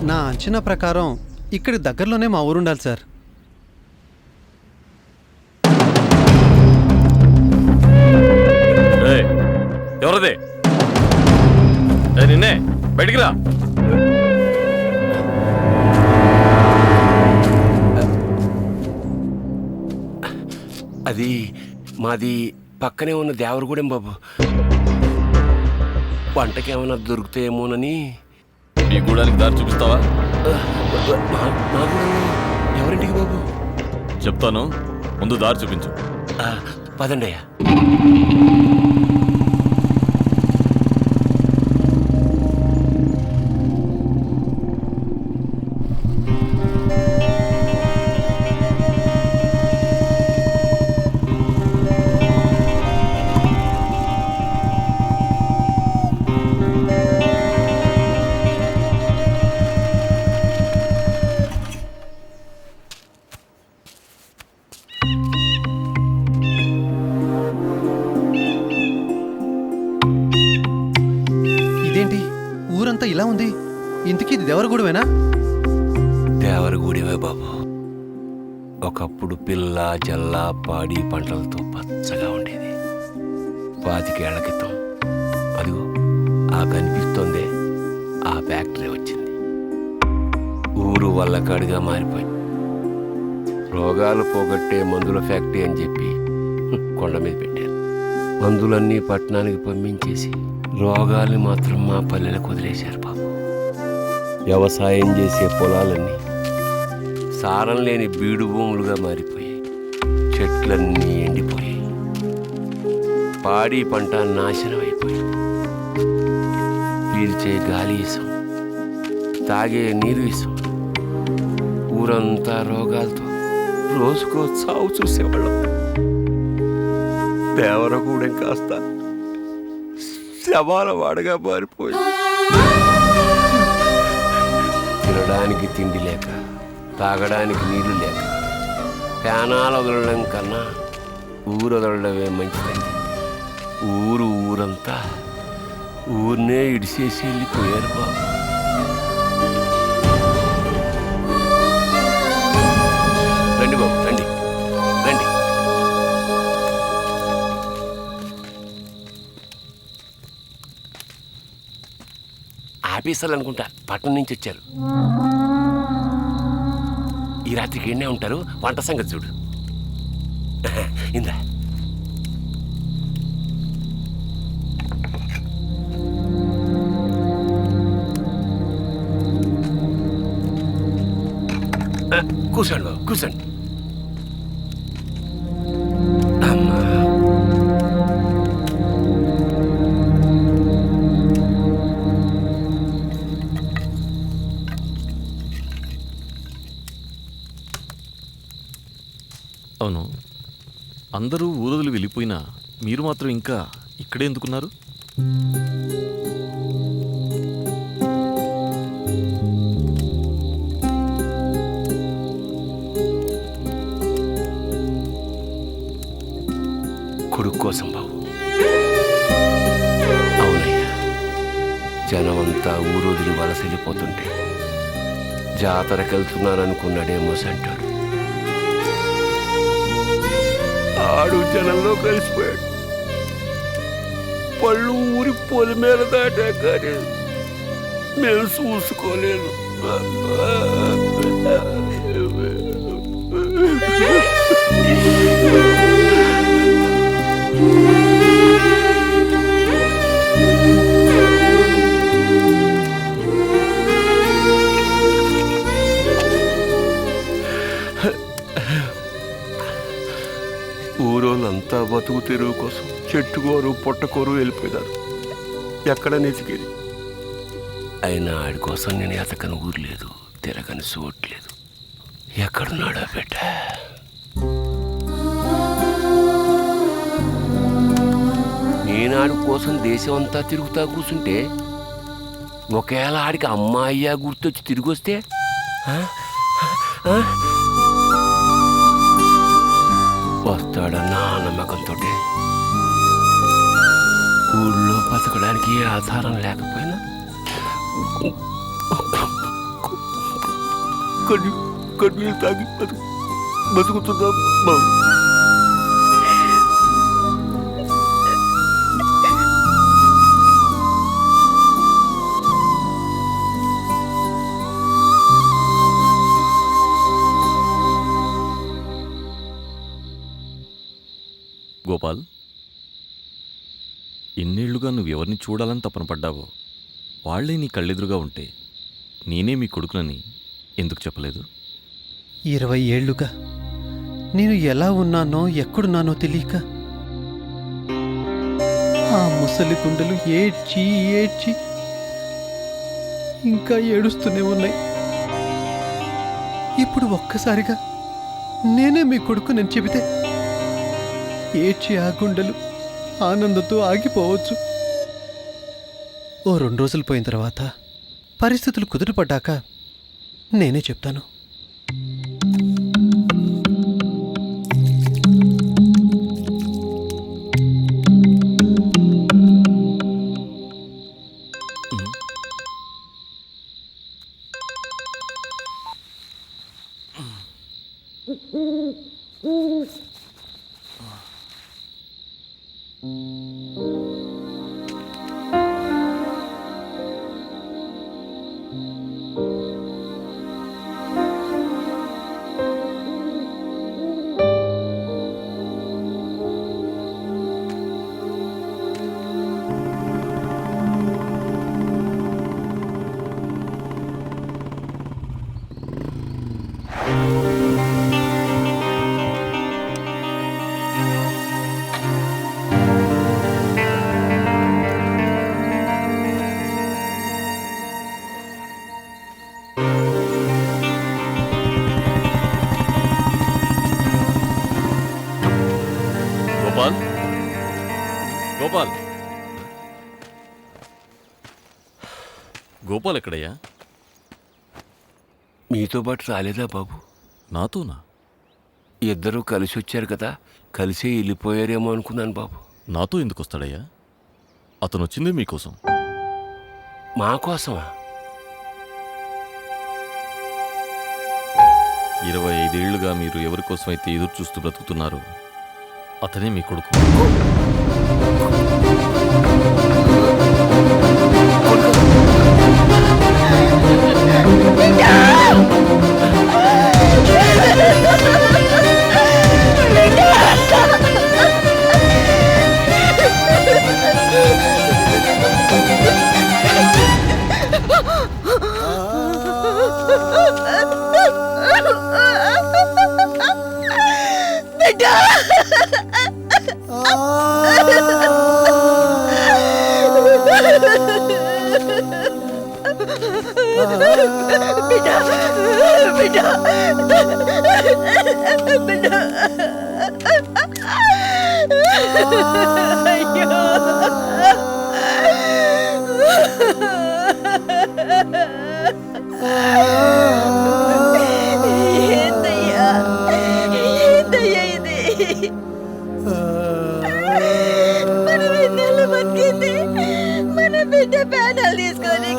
నా అంచనా ప్రకారం ఇక్కడి దగ్గరలోనే మా ఊరుండాలి సార్. ఎవరదే? నిన్నే, బయటికి రా. అది మాది పక్కనే ఉన్న దేవరగూడెం బాబు. వంటకి ఏమైనా దొరుకుతాయేమోనని. ఈ గూడానికి దారి చూపిస్తావా? నా గూడెం ఎవరింటికి బాబు? చెప్తాను, ముందు దారి చూపించు. పదండి అయ్యా. ఇదేంటి ఊరంతా ఇలా ఉంది? ఇంతకీ ఇది దేవరగూడమేనా? దేవరగూడెమే బాబు. ఒకప్పుడు పిల్ల జల్ల పాడి పంటలతో పచ్చగా ఉండేది. 25 ఏళ్ల క్రితం అదిగో ఆ కనిపిస్తోందే ఆ ఫ్యాక్టరీ వచ్చింది. ఊరు వల్లకాడిగా మారిపోయింది. రోగాలు పోగొట్టే మందుల ఫ్యాక్టరీ అని చెప్పి కొండ మీద పెట్టారు. మందులన్నీ పట్టణానికి పంపించేసి రోగాల్ని మాత్రం మా పల్లెలకు వదిలేశారు బాబు. వ్యవసాయం చేసే పొలాలన్నీ సారం లేని బీడు భూములుగా మారిపోయాయి. చెట్లన్నీ ఎండిపోయాయి. పాడి పంట నాశనం అయిపోయింది. పీల్చే గాలి ఇసం, తాగే నీరు ఇసం. ఊరంతా రోగాలతో రోజుకో చావు చూసేవాళ్ళం. దేవరగూడెం కాస్త శవాల వాడగా మారిపోయి, తినడానికి తిండి లేక, తాగడానికి నీళ్లు లేక, ప్రాణాలు వదలడం కన్నా ఊరు వదలడమే మంచిదండి. ఊరంతా ఊరినే ఇడిసేసి వెళ్ళిపోయారు బాబు. రండి బాబు, రండి రండి. ఆఫీసర్లు అనుకుంటా, పట్టణం నుంచి వచ్చారు. ఈ రాత్రికి ఎన్నే ఉంటారు. వంట సంగతి చూడు. ఇందా కూర్చోండి బాబు, కూర్చోండి. అమ్మా, అవును, అందరూ ఊరొదిలి వెళ్ళిపోయినా మీరు మాత్రం ఇంకా ఇక్కడే ఎందుకున్నారు? ఊరంతా ఊరొదిలి వలస వెళ్ళిపోతుంటే జాతరకెళ్తున్నారనుకున్నాడేమో సెంటాడు. ఆడు జనంలో కలిసిపోయాడు. పళ్ళు ఊరి పొలి మీద దాటా కానీ నేను చూసుకోలేను. ఊరోళ్ళంతా బతుకు తెరువు కోసం చెట్టుకోరు పొట్టకోరు వెళ్ళిపోయినారు. ఎక్కడ నెతికేది? అయినా ఆడి కోసం నేను ఎతకని ఊరు లేదు, తిరగని చోట్లేదు. ఎక్కడున్నాడా బిడ్డ? నేను ఆడి కోసం దేశం అంతా తిరుగుతా కూర్చుంటే ఒకవేళ ఆడికి అమ్మాయ్యా గుర్తొచ్చి తిరిగి వస్తే వస్తాడన్న నమ్మకంతో ఊళ్ళో బతకడానికి ఏ ఆధారం లేకపోయినా కన్నీళ్ళు తాగి బతుకుతున్నాం బాబు. గోపాల్, ఇన్నేళ్లుగా నువ్వెవరిని చూడాలని తపన పడ్డావో వాళ్లే నీ కళ్ళెదురుగా ఉంటే నేనే మీ కొడుకునని ఎందుకు చెప్పలేదు? 20 ఏళ్లుగా నేను ఎలా ఉన్నానో ఎక్కడున్నానో తెలియక ఆ ముసలి గుండెలు ఏడ్చి ఏడ్చి ఇంకా ఏడుస్తూనే ఉన్నాయి. ఇప్పుడు ఒక్కసారిగా నేనే మీ కొడుకు నేను చెబితే ఏడ్చి ఆ గుండెలు ఆనందంతో ఆగిపోవచ్చు. ఓ 2 రోజులు పోయిన తర్వాత పరిస్థితులు కుదుటపడ్డాక నేనే చెప్తాను. గోపాల్, గోపాల్, గోపాల్ ఎక్కడయ్యా? మీతో పాటు రాలేదా బాబు? నాతోనా? ఇద్దరూ కలిసి వచ్చారు కదా, కలిసే వెళ్ళిపోయారేమో అనుకున్నాను బాబు. నాతో ఎందుకు వస్తాడయ్యా? అతను వచ్చిందే మీకోసం. మా కోసమా? 25 ఏళ్లుగా మీరు ఎవరి కోసమైతే ఎదురు చూస్తూ బ్రతుకుతున్నారో అతనే మీ కొడుకు. మన బిడ్డ ప్యానల్ తీసుకొని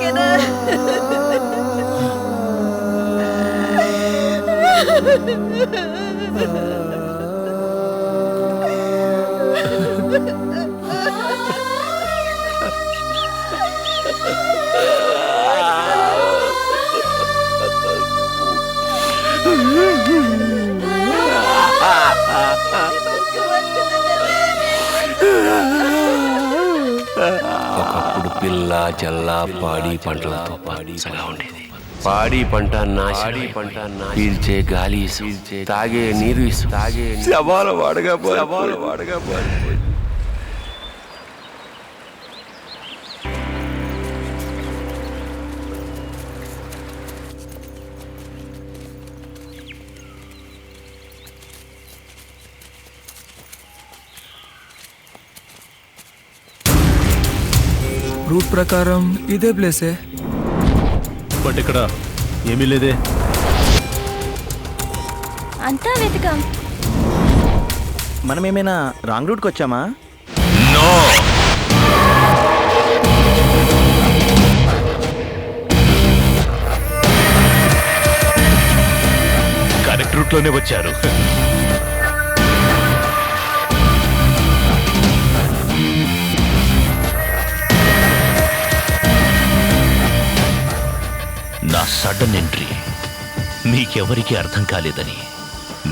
ఒకప్పుడు పిల్ల జల్ల పాడి పంటలతో పచ్చగా ఉండేది. పాడి పంట నాశనం, పీల్చే గాలి తాగే నీరు శవాల వాడగా రూట్ ప్రకారం ఇదే ప్లేసే. బట్ ఇక్కడ ఏమీ లేదే. అంతా వెతకాం. మనం ఏమైనా రాంగ్ రూట్కి వచ్చామా? కరెక్ట్ రూట్లోనే వచ్చారు. నా సడన్ ఎంట్రీ మీకెవరికి అర్థం కాలేదని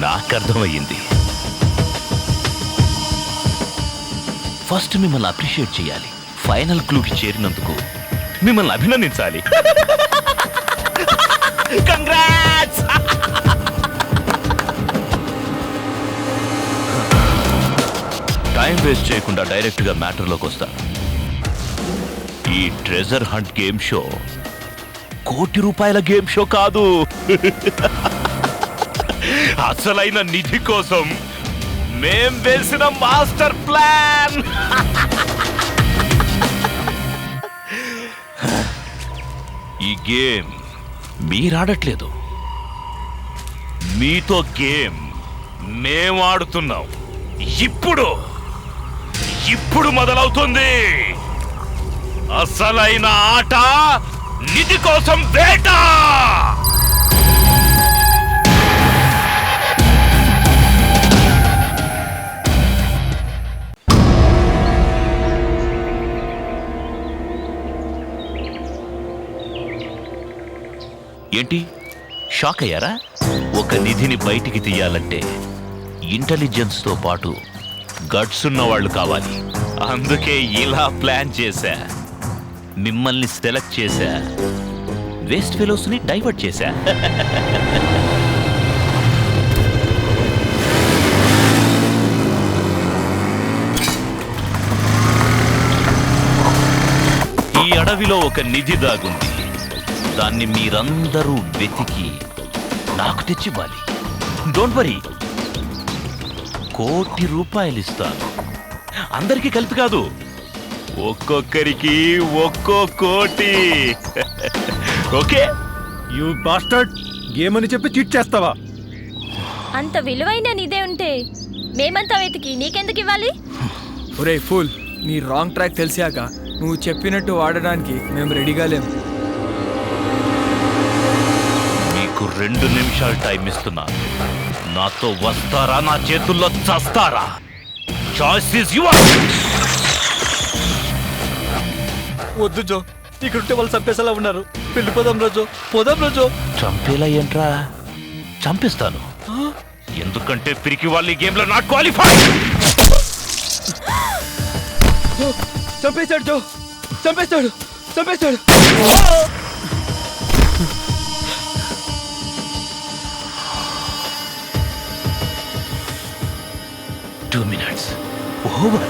నాకు అర్థమయ్యింది. ఫస్ట్ మిమ్మల్ని అప్రిషియేట్ చేయాలి. ఫైనల్ క్లూకి చేరినందుకు మిమ్మల్ని అభినందించాలి. కంగ్రాట్స్! టైం వేస్ట్ చేయకుండా డైరెక్ట్గా మ్యాటర్లోకి వస్తాను. ఈ treasure hunt game show ₹1,00,00,000 game show కాదు. అసలైన నిధి కోసం మేం వేసిన మాస్టర్ ప్లాన్. ఈ గేమ్ మీరాడట్లేదు, మీతో గేమ్ మేం ఆడుతున్నాం. ఇప్పుడు మొదలవుతుంది అసలైన ఆట, నిధి కోసం వేట. ఏంటి షాక్ అయ్యారా? ఒక నిధిని బయటికి తీయాలంటే ఇంటెలిజెన్స్తో పాటు గట్స్ ఉన్న వాళ్ళు కావాలి. అందుకే ఇలా ప్లాన్ చేశా. మిమ్మల్ని సెలెక్ట్ చేశా, వేస్ట్ ఫెలోస్ని డైవర్ట్ చేశా. ఈ అడవిలో ఒక నిధి దాగుంది. దాన్ని మీరందరూ వెతికి నాకు తెచ్చివ్వాలి. డోంట్ వరీ, ₹1,00,00,000 ఇస్తాను. అందరికీ కలిపి కాదు, ఒక్కొక్కరికి ఒక్కో కోటి. ఓకే? యూ బాస్టర్డ్, గేమ్ అని చెప్పి చీట్ చేస్తావా? అంత విలువైన నిదే ఉంటే మేమంతా వెతికి నీకెందుకు ఇవ్వాలి? ఒరే ఫుల్, నీ రాంగ్ ట్రాక్ తెలిసాక నువ్వు చెప్పినట్టు వాడడానికి మేము రెడీగా లేము. మీకు 2 నిమిషాలు టైం ఇస్తున్నాను. నాతో వస్తారా, నా చేతుల్లో చస్తారా? Choice is yours. వద్దు జో, ఇక్కడుంటే వాళ్ళు చంపేసేలా ఉన్నారు. వెళ్ళిపోదాం రోజు, పోదాం రోజు. చంపేలా ఏంట్రా? చంపిస్తాను. ఎందుకంటే పిరికి వాళ్ళు ఈ గేమ్ లో నాట్ క్వాలిఫై. చంపేశాడు జో, చంపేస్తాడు, చంపేస్తాడు. 2 minutes. Over.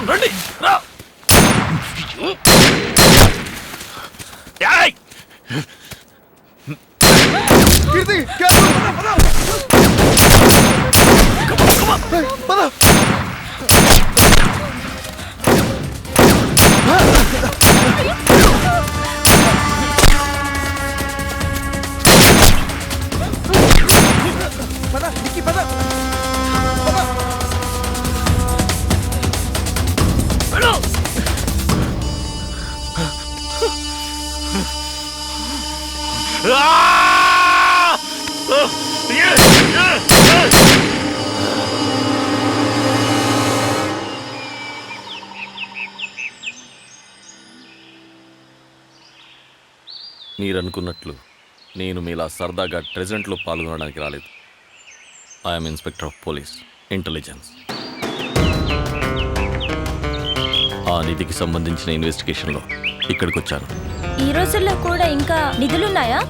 రండి రా. ఏయ్! కీర్తి మీరనుకున్నట్లు నేను మీలా సరదాగా ట్రెజెంట్లో పాల్గొనడానికి రాలేదు. I'm inspector of police intelligence. ఆ నిధికి సంబంధించిన ఇన్వెస్టిగేషన్లో ఇక్కడికి వచ్చాను. ఈ రోజుల్లో కూడా ఇంకా నిధులున్నాయా?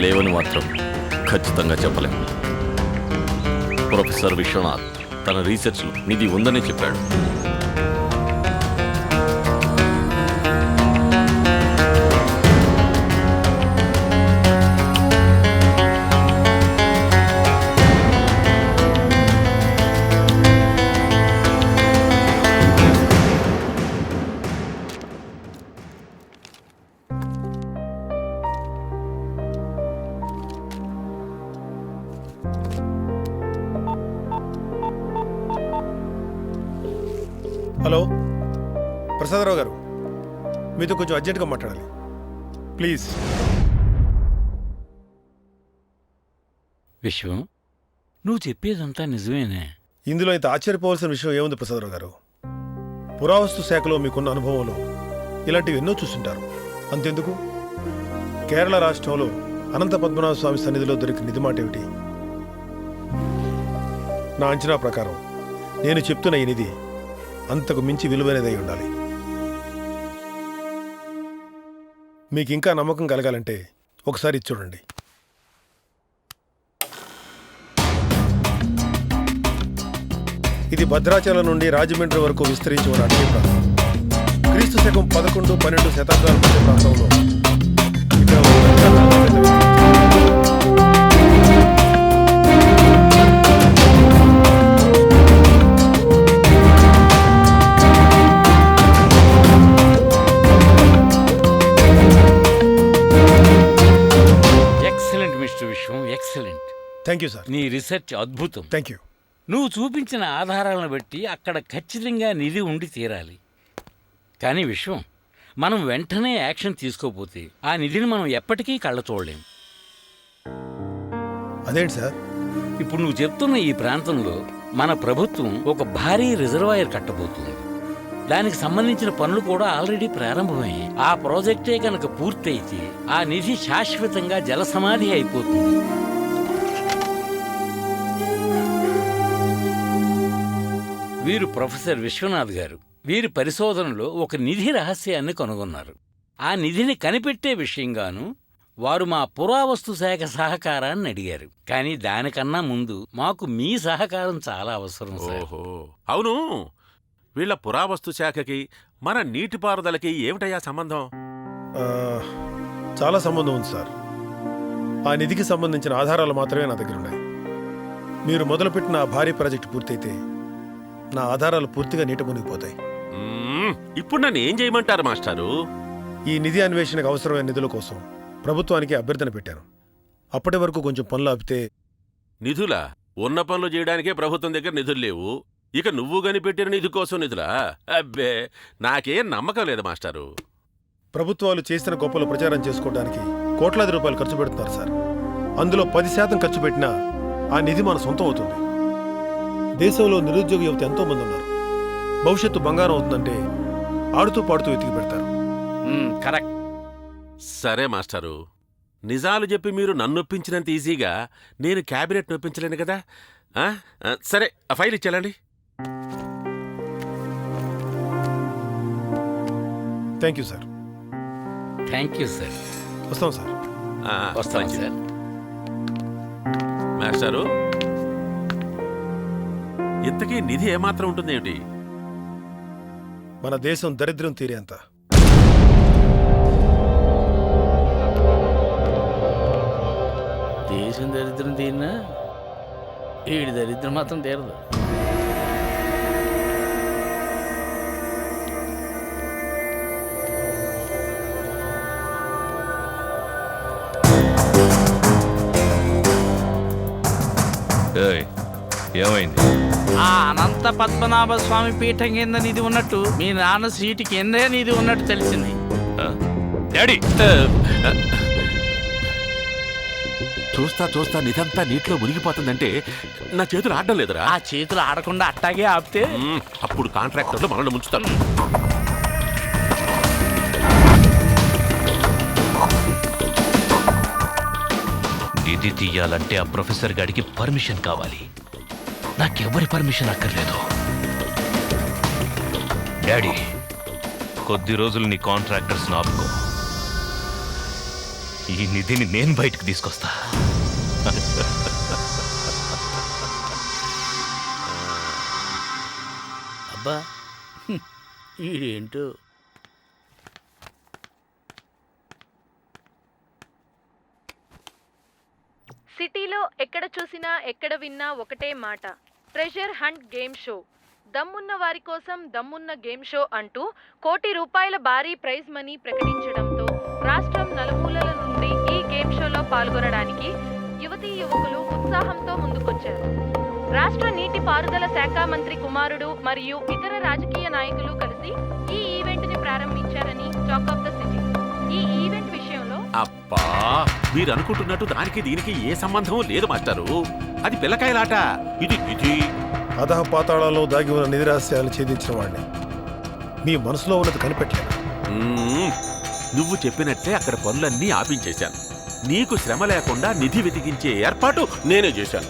లేవని మాత్రం ఖచ్చితంగా చెప్పలేము. ప్రొఫెసర్ విశ్వనాథ్ తన రీసెర్చ్లో నిధి ఉందని చెప్పాడు. హలో ప్రసాదరావు గారు, మీతో కొంచెం అర్జెంటుగా మాట్లాడాలి, ప్లీజ్. విశ్వం, నువ్వు చెప్పేదంతా నిజమేనే? ఇందులో ఇంత ఆశ్చర్యపోవాల్సిన విషయం ఏముంది ప్రసాదరావు గారు? పురావస్తు శాఖలో మీకున్న అనుభవంలో ఇలాంటివి ఎన్నో చూస్తుంటారు. అంతెందుకు, కేరళ రాష్ట్రంలో అనంత పద్మనాభ స్వామి సన్నిధిలో దొరికిన నిధి మాట ఏమిటి? నా అంచనా ప్రకారం నేను చెప్తున్న ఈ నిధి అంతకు మించి విలువైనదై ఉండాలి. మీకు ఇంకా నమ్మకం కలగాలంటే ఒకసారి చూడండి. ఇది భద్రాచలం నుండి రాజమండ్రి వరకు విస్తరించి ఉన్న అటవీ ప్రాంతం. క్రీస్తు శకం 11, 12 శతాబ్దాల మధ్య ప్రాంతంలో ఇక్కడ ఎక్సలెంట్. Thank you sir. నీ రీసెర్చ్ అద్భుతం. Thank you. నువ్వు చూపించిన ఆధారాలను బట్టి అక్కడ ఖచ్చితంగా నిధి ఉండి తీరాలి. కానీ విశ్వం, మనం వెంటనే యాక్షన్ తీసుకోపోతే ఆ నిధిని మనం ఎప్పటికీ కళ్ళ చూడలేం. అదేంటి సార్? ఇప్పుడు నువ్వు చెప్తున్న ఈ ప్రాంతంలో మన ప్రభుత్వం ఒక భారీ రిజర్వాయర్ కట్టబోతుంది. దానికి సంబంధించిన పనులు కూడా ఆల్రెడీ ప్రారంభమయ్యాయి. ఆ ప్రాజెక్టే కనుక పూర్తయితే ఆ నిధి శాశ్వతంగా జలసమాధి అయిపోతుంది. వీరు ప్రొఫెసర్ విశ్వనాథ్ గారు. వీరి పరిశోధనలో ఒక నిధి రహస్యాన్ని కనుగొన్నారు. ఆ నిధిని కనిపెట్టే విషయంగాను వారు మా పురావస్తు శాఖ సహకారాన్ని అడిగారు. కానీ దానికన్నా ముందు మాకు మీ సహకారం చాలా అవసరం సార్. ఓహో, అవును. వీళ్ళ పురావస్తు శాఖకి మన నీటిపారుదలకి ఏమిటయ్యా సంబంధం? చాలా సంబంధం ఉంది సార్. ఆ నిధికి సంబంధించిన ఆధారాలు మాత్రమే నా దగ్గర ఉన్నాయి. మీరు మొదలుపెట్టిన ఆ భారీ ప్రాజెక్టు పూర్తయితే నా ఆధారాలు పూర్తిగా నీట మునిగిపోతాయి. ఇప్పుడు నన్ను ఏం చేయమంటారు మాస్టారు? ఈ నిధి అన్వేషణకు అవసరమైన నిధుల కోసం ప్రభుత్వానికి అభ్యర్థన పెట్టాను. అప్పటి వరకు కొంచెం పనులు ఆపితే. నిధులా? ఉన్న పనులు చేయడానికే ప్రభుత్వం దగ్గర నిధులు లేవు, ఇక నువ్వు కనిపెట్టిన నిధి కోసం నిధులా? అబ్బే, నాకేం నమ్మకం లేదు మాస్టారు. ప్రభుత్వాలు చేసిన గొప్పలు ప్రచారం చేసుకోవడానికి కోట్లాది రూపాయలు ఖర్చు పెడుతున్నారు సార్. అందులో 10% ఖర్చు పెట్టినా ఆ నిధి మన సొంతం అవుతుంది. దేశంలో నిరుద్యోగ యువత ఎంతో మంది ఉన్నారు. భవిష్యత్తు బంగారం అవుతుందంటే ఆడుతూ పాడుతూ వెతికి పెడతారు. కరెక్ట్. సరే మాస్టారు, నిజాలు చెప్పి మీరు నన్నొప్పించినంత ఈజీగా నేను క్యాబినెట్ నొప్పించలేను కదా. సరే, ఆ ఫైల్ ఇచ్చేయాలండి. Thank you sir. Thank you sir. వస్తాం సార్. వస్తాం సార్. మాస్టారు, ఇంతకీ నిధి ఏమాత్రం ఉంటుంది ఏమిటి? మన దేశం దరిద్రం తీరేంత. దేశం దరిద్రం తీరినా వీడి దరిద్రం మాత్రం తీరదు. ఏమైంది? ఆ అనంత పద్మనాభ స్వామి పీఠం కింద నిధి ఉన్నట్టు మీ నాన్న సీటు కిందే నిధి ఉన్నట్టు తెలిసింది. డాడీ, చూస్తా చూస్తా నిధంతా నీటిలో మునిగిపోతుందంటే నా చేతులు ఆడడం లేదురా. ఆ చేతులు ఆడకుండా అట్టాగే ఆపితే అప్పుడు కాంట్రాక్టర్లు మనల్ని ముంచుతారు. నిధి తీయాలంటే ఆ ప్రొఫెసర్ గారికి పర్మిషన్ కావాలి. నాకెవరి పర్మిషన్ అక్కర్లేదు. డాడీ, కొద్ది రోజులు నీ కాంట్రాక్టర్స్ ఆపుకో. ఈ నిధిని నేను బయటకు తీసుకొస్తా. అబ్బా ఈడేంటో. సిటీలో ఎక్కడ చూసినా ఎక్కడ విన్నా ఒకటే మాట, ట్రెజర్ హంట్ గేమ్ షో. దమ్మున్న వారి కోసం దమ్మున్న గేమ్ షో అంటూ ₹1,00,00,000 భారీ ప్రైజ్ మనీ ప్రకటించడంతో రాష్ట్రం నలుమూలల నుండి ఈ గేమ్ షోలో పాల్గొనడానికి యువతీ యువకులు ఉత్సాహంతో ముందుకొచ్చారు. రాష్ట్ర నీటిపారుదల శాఖ మంత్రి కుమారుడు మరియు ఇతర రాజకీయ నాయకులు కలిసి ఈ ఈవెంట్ ని ప్రారంభించారని టాక్ ఆఫ్ ద సిటీ. ఈ ఈవెంట్ విషయంలో అబ్బా, మీరు అనుకుంటున్నట్టు దానికి దీనికి ఏ సంబంధం లేదు మాస్టారు. అది పిల్లకాయలాట. ఇది నిధి. అధహ పాతాళాల్లో దాగి ఉన్న నిధి రహస్యాలను ఛేదించిన వాడిని. మీ మనసులో ఉన్నది కనిపెట్టలేదు. నువ్వు చెప్పినట్లే అక్కడ పనులన్నీ ఆపించేశాను. నీకు శ్రమ లేకుండా నిధి వెతికించే ఏర్పాటు నేనే చేశాను.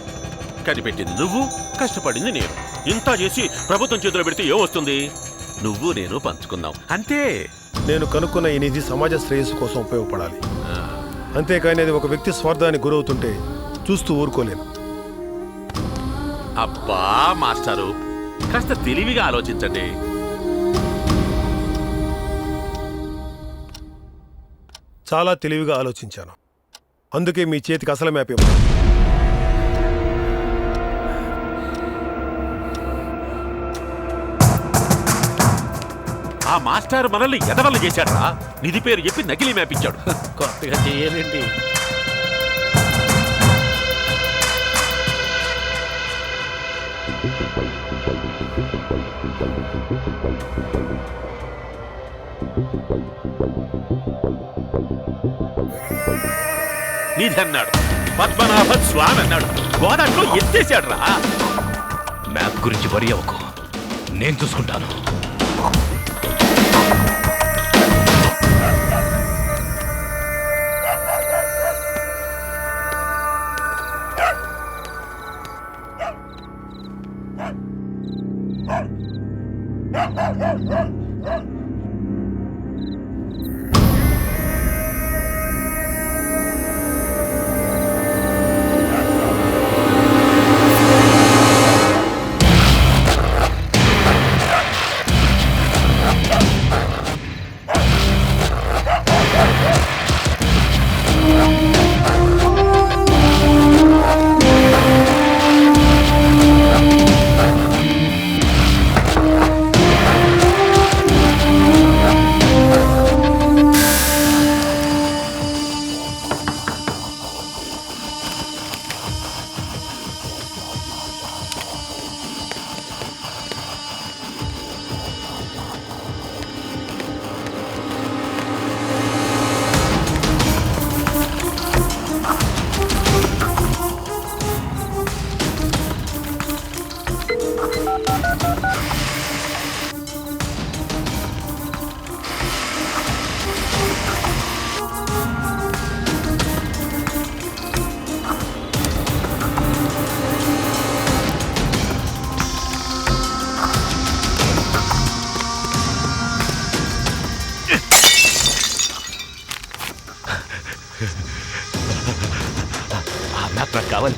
కనిపెట్టింది నువ్వు, కష్టపడింది నేను. ఇంత చేసి ప్రభుత్వం చేతిలో పెడితే ఏమొస్తుంది? నువ్వు నేను పంచుకుందాం అంతే. నేను కనుక్కున్న ఈ నిధి సమాజ శ్రేయస్సు కోసం ఉపయోగపడాలి. అంతేకాని అది ఒక వ్యక్తి స్వార్థానికి గురవుతుంటే చూస్తూ ఊరుకోలేను. అబ్బా మాస్టారు, కాస్త తెలివిగా ఆలోచించండి. చాలా తెలివిగా ఆలోచించాను. అందుకే మీ చేతికి అసలు మ్యాప్ ఇవ్వను. ఆ మాస్టర్ మనల్ని ఎదవల్ల చేశాడ్రా. నిధి పేరు చెప్పి నకిలీ మ్యాప్ ఇచ్చాడు. కొత్తగా చేయాలండి. నిధి అన్నాడు, పద్మనాభ స్వామి అన్నాడు, గోదాట్లో ఎత్తేసాడ్రా. మ్యాప్ గురించి వరి అవ్వకు, నేను చూసుకుంటాను.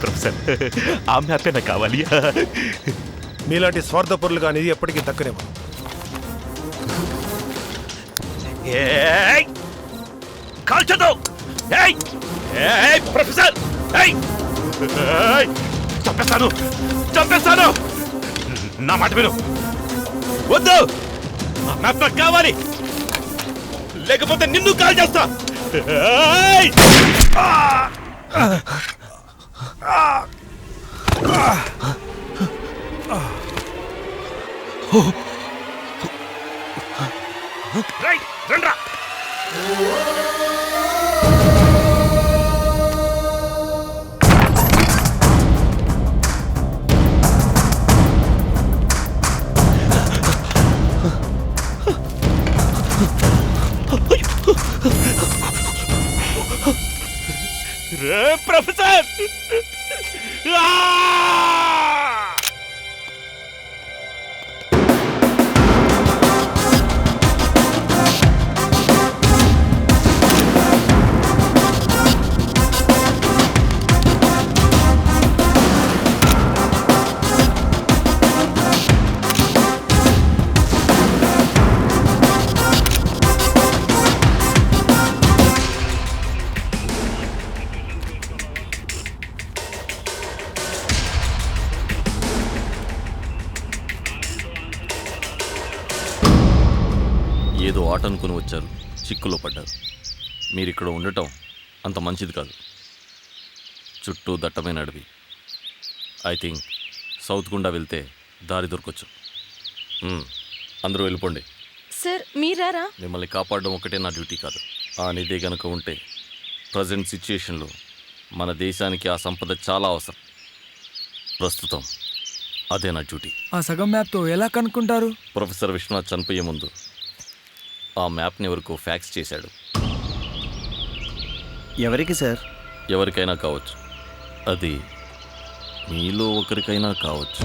ప్రొఫెసర్ ఆ మ్యాపే నాకు కావాలి. మీలాంటి స్వార్థపరులుగా అనేది ఎప్పటికీ దక్కనేమో. కాల్చదు ప్రొఫెసర్, చంపేస్తాను చంపేస్తాను. నా మాట విను. వద్దు, ఆ మ్యాప్ నాకు కావాలి, లేకపోతే నిన్ను కాల్ చేస్తా. రండ్రా. ప్రొఫెసర్ ఏదో ఆట అనుకుని వచ్చారు, చిక్కులో పడ్డారు. మీరు ఇక్కడ ఉండటం అంత మంచిది కాదు. చుట్టూ దట్టమైన అడవి. ఐ థింక్ సౌత్ గుండా వెళ్తే దారి దొరకొచ్చు. అందరూ వెళ్ళిపోండి. సార్ మీరారా? మిమ్మల్ని కాపాడడం ఒకటే నా డ్యూటీ కాదు. ఆ నిధి గనుక ఉంటే ప్రజెంట్ సిచ్యుయేషన్లో మన దేశానికి ఆ సంపద చాలా అవసరం. ప్రస్తుతం అదే నా డ్యూటీ. ఆ సగం మ్యాప్తో ఎలా కనుక్కుంటారు? ప్రొఫెసర్ విశ్వనాథ్ చనిపోయే ముందు ఆ మ్యాప్ని ఎవరికో ఫ్యాక్స్ చేశాడు. ఎవరికి సార్? ఎవరికైనా కావచ్చు. అది మీలో ఒకరికైనా కావచ్చు.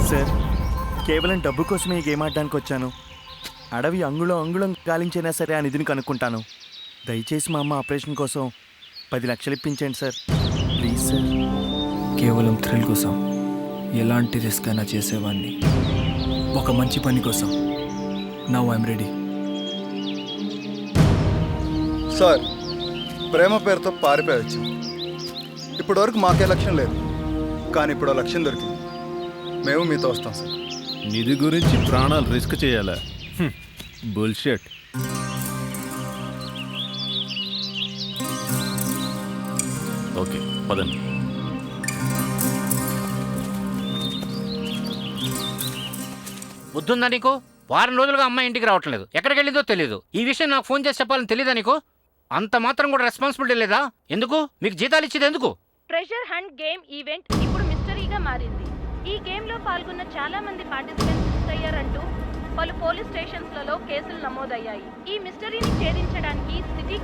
సార్, కేవలం డబ్బు కోసమే ఈ గేమ్ ఆడడానికి వచ్చాను. అడవి అంగుళం గాలించైనా సరే ఆ నిధిని కనుక్కుంటాను. దయచేసి మా అమ్మ ఆపరేషన్ కోసం 10 లక్షలు ఇప్పించండి సార్, ప్లీజ్ సార్. కేవలం థ్రిల్ కోసం ఎలాంటి రిస్క్ అయినా చేసేవాడిని. ఒక మంచి పని కోసం. Now I'm ready. సార్, ప్రేమ పేరుతో పారిపోయొచ్చు. ఇప్పటి వరకు మాకే లక్ష్యం లేదు, కానీ ఇప్పుడు లక్ష్యం దొరికింది. మేము మీతో వస్తాం సార్. నిధి గురించి ప్రాణాలు రిస్క్ చేయాలా? బుల్షెట్. ఓకే, పదండి. బుద్ధుందా నీకు? వారం రోజులుగా అమ్మాయి ఇంటికి రావట్లేదు. ఎక్కడికి వెళ్ళిందో తెలియదు. ఈ విషయం నాకు ఫోన్ చేసి చెప్పాలని తెలియదా నీకు? అంత మాత్రం కూడా రెస్పాన్సిబిలిటీ లేదా? ఎందుకు మీకు జీతాలు ఇచ్చేది ఎందుకు? ట్రెజర్ హంట్ గేమ్ ఈవెంట్ ఇప్పుడు మిస్టరీగా మారింది. ఈ గేమ్లో పాల్గొన్న చాలా మంది పార్టిసిపెంట్స్ మిస్ అయ్యారంటూ పలు పోలీస్ స్టేషన్స్లలో కేసులు నమోదయ్యాయి. ఈ మిస్టరీని ఛేదించడానికి సిటీ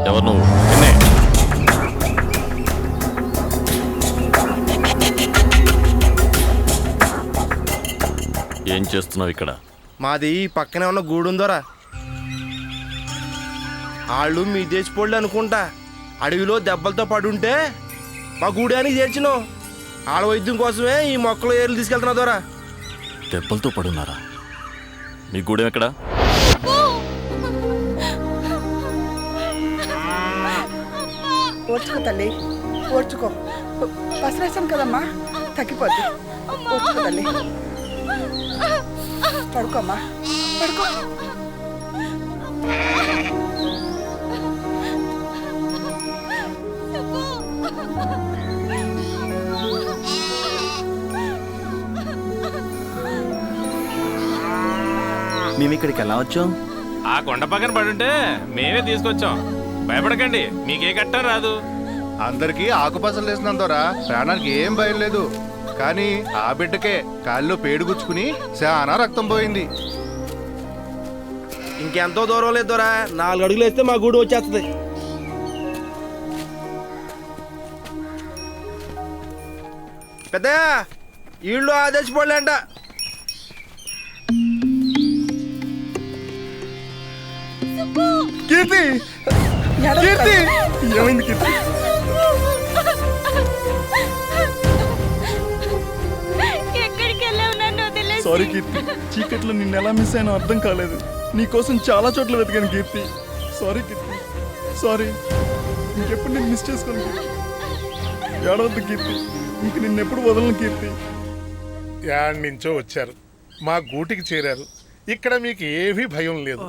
ఎవరు నువ్వు? ఏం చేస్తున్నావు ఇక్కడ? మాది పక్కనే ఉన్న గూడుందోరా. వాళ్ళు మీ దేశపోళ్ళు అనుకుంటా. అడవిలో దెబ్బలతో పడుంటే మా గూడానికి చేర్చినావు. ఆడ వైద్యం కోసమే ఈ మొక్కలు ఏర్లు తీసుకెళ్తున్నా దోరా. దెబ్బలతో పడున్నారా? మీ గూడెం ఎక్కడ? ఓర్చుకో తల్లి, ఓర్చుకో. పసరేసాం కదమ్మా, తగ్గిపోద్ది. ఓర్చుకో తల్లి, పడుకోమ్మా, పడుకో. మేము ఇక్కడికి ఎలా వచ్చాం? ఆ కొండ పక్కన పడుంటే మేమే తీసుకొచ్చాం. భయపడకండి, మీకే కట్టం రాదు. అందరికీ ఆకుపసలు వేసినంతోరా ప్రాణానికి ఏం భయం లేదు. కానీ ఆ బిడ్డకే కాల్లో పేడు గుచ్చుకుని చాలా రక్తం పోయింది. ఇంకెంతో దూరం లేదు దోరా. 4 అడుగులు వేస్తే మా గూడు వచ్చేస్తుంది. పెద్ద వీళ్ళు ఆదేశపడలేంట. కీర్తి, కీర్తి, ఏమైంది కీర్తి? ఎక్కడికి వెళ్ళావు నన్ను వదిలేసి? సారీ కీర్తి, చీకట్లో నిన్ను ఎలా మిస్ అయినా అర్థం కాలేదు. నీకోసం చాలా చోట్ల వెతికాను కీర్తి. సారీ కీర్తి, సారీ. ఇంకెప్పుడు నేను మిస్ చేసుకోను కీర్తి. ఏడవద్దు కీర్తి, ఇంక నిన్నెప్పుడు వదలను కీర్తి. యాడ్ నుంచో వచ్చారు, మా గూటికి చేరారు. ఇక్కడ మీకు ఏమీ భయం లేదు.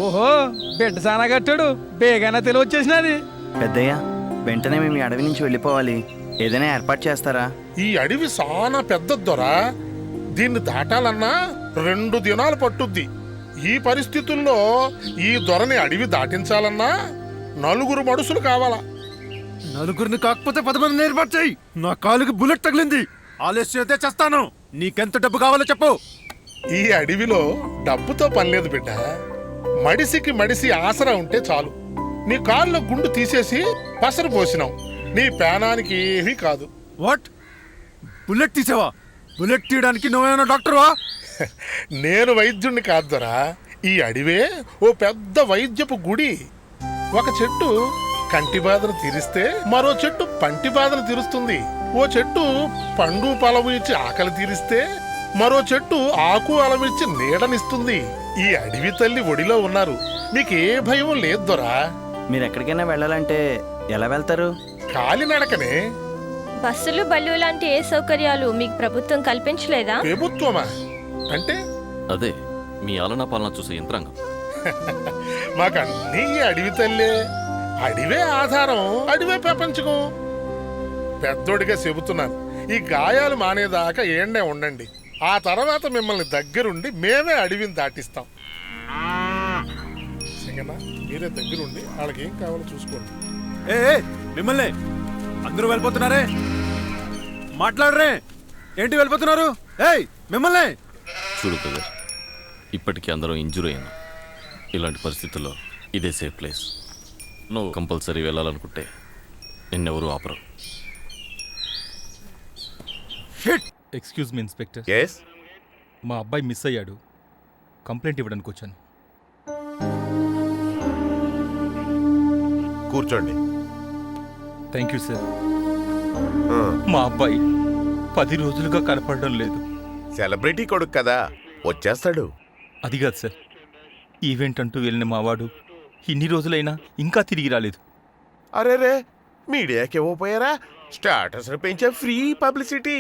ఓహో, బిడ్డ సానా కట్టాడు. బేగానే తెలివి వచ్చేసినది. పెద్దయ్య, వెంటనే మేము ఈ అడవి నుంచి వెళ్ళిపోవాలి. ఏదైనా ఏర్పాటు చేస్తారా? ఈ అడవి చాలా పెద్దదొరా. దీన్ని దాటాలన్నా 2 దినాలు పట్టుద్ది. ఈ పరిస్థితుల్లో ఈ దొరని అడవి దాటించాలన్నా 4 మనుషులు కావాలా. నలుగురిని కాకపోతే 10 మందిని ఏర్పాటు చేయి. నా కాలుకి బుల్లెట్ తగిలింది. ఆలస్యం అయితే చేస్తాను. నీకెంత డబ్బు కావాలో చెప్పు. ఈ అడవిలో డబ్బుతో పని లేదు బిడ్డ. మడిసికి మడిసి ఆసరా ఉంటే చాలు. నీ కాళ్ళలో గుండు తీసేసి పసరు పోసినావు. నీ ప్రాణానికి ఏమీ కాదు. వాట్? బుల్లెట్ తీసావా? బుల్లెట్ తీయడానికి నువ్వేమైనా డాక్టర్వా? నేను వైద్యుణ్ణి కాదురా. ఈ అడివే ఓ పెద్ద వైద్యపు గుడి. ఒక చెట్టు కంటి బాధను తీరిస్తే మరో చెట్టు పంటి బాధను తీరుస్తుంది. ఓ చెట్టు పండు పలవు ఇచ్చి ఆకలి తీరిస్తే మరో చెట్టు ఆకు అలమిచ్చి నీడనిస్తుంది. ఈ అడవి తల్లి ఒడిలో ఉన్నారు. మీకే భయం లేదు దొరా. మీరు ఎక్కడికైనా వెళ్ళాలంటే ఎలా వెళ్తారు? కాలినడకనే. బస్సులు బళ్ళు లాంటి ఏ సౌకర్యాలు మీకు ప్రభుత్వం కల్పించలేదా? ప్రభుత్వమా అంటే? అదే మీ ఆలనా పాలన చూసే యంత్రాంగం. మాకన్నీ ఈ అడవి తల్లే. అడివే ఆధారం, అడివే ప్రపంచకం. పెద్దోడిగా చెబుతున్నాను, ఈ గాయాలు మానేదాకా ఏండే ఉండండి. ఆ తర్వాత మిమ్మల్ని దగ్గరుండి మేమే అడవిని దాటిస్తాం. సింగనా, మీరే దగ్గరుండి వాళ్ళకి ఏం కావాలో చూసుకోండి. మిమ్మల్ని అందరూ వెళ్ళిపోతున్నారే, మాట్లాడరే. ఏంటి వెళ్ళిపోతున్నారు? ఏయ్ మిమ్మల్ని చూడు బ్రదర్, ఇప్పటికీ అందరం ఇంజూర్ అయ్యాను. ఇలాంటి పరిస్థితుల్లో ఇదే సేఫ్ ప్లేస్. నువ్వు కంపల్సరీ వెళ్ళాలనుకుంటే నిన్నెవరూ ఆపరు. Excuse me inspector. ఎస్, మా అబ్బాయి మిస్ అయ్యాడు. కంప్లైంట్ ఇవ్వడానికి వచ్చాను. కూర్చోండి. Thank you sir. మా అబ్బాయి 10 రోజులుగా కనపడడం లేదు. సెలబ్రిటీ కొడుకు కదా, వచ్చేస్తాడు. అది కాదు సార్, ఈవెంట్ అంటూ వెళ్ళిన మావాడు ఇన్ని రోజులైనా ఇంకా తిరిగి రాలేదు. అరేరే, మీడియాకి ఇవ్వపోయారా? స్టాటస్ పెంచే ఫ్రీ పబ్లిసిటీ.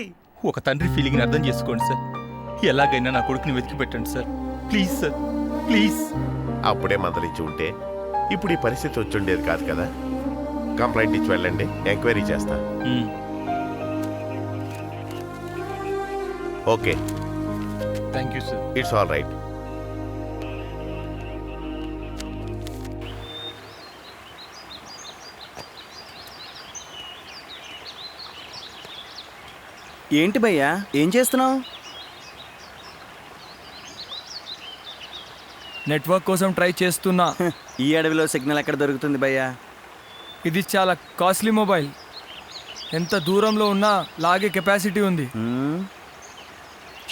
ఒక తండ్రి ఫీలింగ్ని అర్థం చేసుకోండి సార్. ఎలాగైనా నా కొడుకుని వెతికి పెట్టండి సార్. Please sir, please. అప్పుడే మందలించి ఉంటే ఇప్పుడు ఈ పరిస్థితి వచ్చుండేది కాదు కదా. కంప్లైంట్ ఇచ్చి వెళ్ళండి, ఎంక్వైరీ చేస్తా. Okay, thank you sir. It's all right. ఏంటి భయ్యా, ఏం చేస్తున్నావు? నెట్వర్క్ కోసం ట్రై చేస్తున్నా. ఈ అడవిలో సిగ్నల్ ఎక్కడ దొరుకుతుంది భయ్యా? ఇది చాలా కాస్ట్లీ మొబైల్. ఎంత దూరంలో ఉన్నా లాగే కెపాసిటీ ఉంది.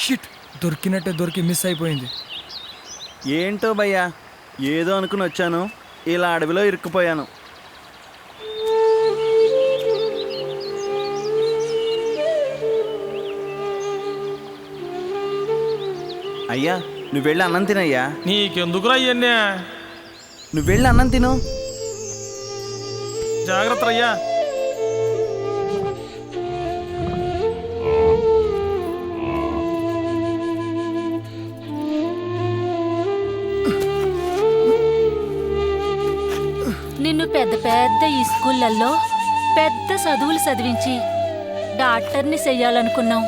షిట్, దొరికినట్టే దొరికి మిస్ అయిపోయింది. ఏంటో భయ్యా, ఏదో అనుకుని వచ్చాను, ఇలా అడవిలో ఇరుక్కుపోయాను. అయ్యా నువ్వు వెళ్ళి అన్నం తినయ్యా. నీకెందుకురా ఇవన్నీ? నువ్వు వెళ్ళి అన్నం తిను. జాగ్రత్త అయ్యా. నిన్ను పెద్ద పెద్ద ఈ స్కూళ్ళల్లో పెద్ద చదువులు చదివించి డాక్టర్ని చెయ్యాలనుకున్నాం.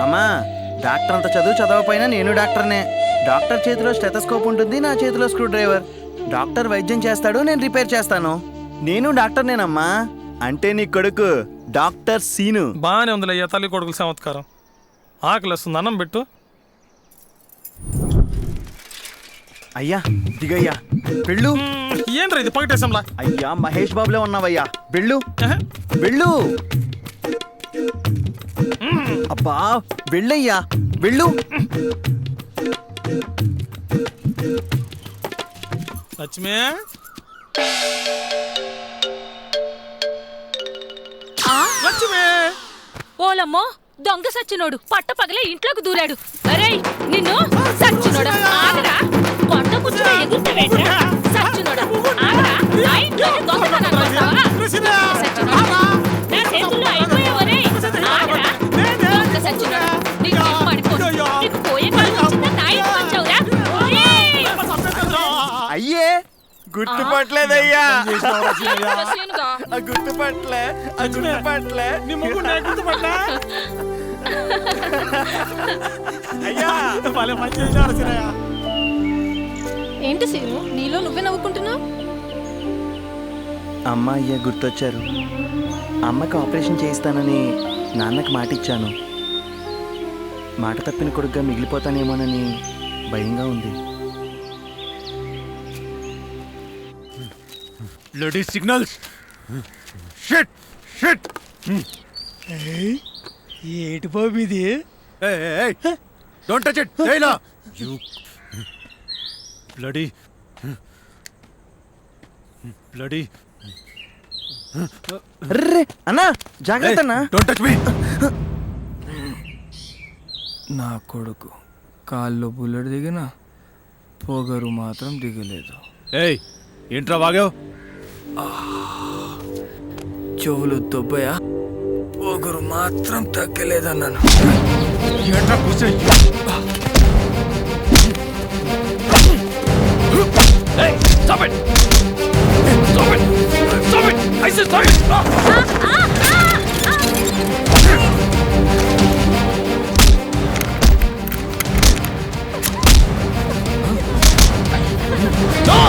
అమ్మా, డాక్టర్ అంత చదవపోయినా నేను డాక్టర్నే. డాక్టర్ చేతిలో స్టెథోస్కోప్ ఉంటుంది, నా చేతిలో స్క్రూ డ్రైవర్. డాక్టర్ వైద్యం చేస్తాడు, నేను రిపేర్ చేస్తాను. నేను డాక్టర్నేనమ్మా. అంటే నీ కొడుకు డాక్టర్ సీను. బాగానే ఉందిలయ్యా తల్లి కొడుకుల చమత్కారం. ఆకలి వస్తుంది, అన్నం పెట్టు. అయ్యా దిగయ్యా, వెళ్ళు. ఏంట్రా ఇది పగటేశంలా? అయ్యా మహేష్ బాబులో ఉన్నావయ్యా, వెళ్ళు వెళ్ళు. అబ్బా వెళ్ళయ్యా, వెళ్ళు. లక్ష్మి, లక్ష్మి. ఓలమ్మో, దొంగ సచ్చినోడు పట్ట పగలే ఇంట్లోకి దూరాడు. అరే నిన్ను సచ్చినోడా, ఆగరా. కొండ కూర్చుని ఎగురుతావేంట్రా సచ్చినోడా, ఆగరా. ఆ ఇంట్లోకి దొంగతనాలు చేస్తావా? సచ్చినోడా, నా చేతుల్లో అయిపోయావరే. ఆగరా, దొంగ సచ్చినోడా. నీకు పడిపోదు, నీకు పోయే కాలం వచ్చిందా? నా ఇంటికి వచ్చావురా. అయ్యే గుర్తుపట్టలేదయ్యా, రసీనుగా. గుర్తుపట్టలే, గుర్తుపట్టలే. నీ ముగ్గురు నేను గుర్తుపట్టా. అయ్యా వాళ్ళ మంచి చేశారు సిరయ్య. ఏంటి సీను, నీలో నువ్వే నవ్వుకుంటున్నావు? అమ్మ అయ్యా గుర్తొచ్చారు. అమ్మకి ఆపరేషన్ చేయిస్తానని నాన్నకి మాట ఇచ్చాను. మాట తప్పిన కొడుకుగా మిగిలిపోతానేమోనని భయంగా ఉంది. Bloody signals. Shit shit. ఏటి బాబు ఇది? Don't touch it. హేలా యు బ్లడీ బ్లడీ. అర్రే అన్నా, జాగ్రత్త అన్నా. Don't touch me. నా కొడుకు కాల్లో బుల్లెట్ దిగినా పొగరు మాత్రం దిగలేదు. ఏయ్ ఏంట్రా వాగావు? చెవులు దొబ్బయా, పొగరు మాత్రం తగ్గలేదన్నాను. ఏంట్రా కూర్చో. Stop it! Stop it! Stop it! I said stop it! No!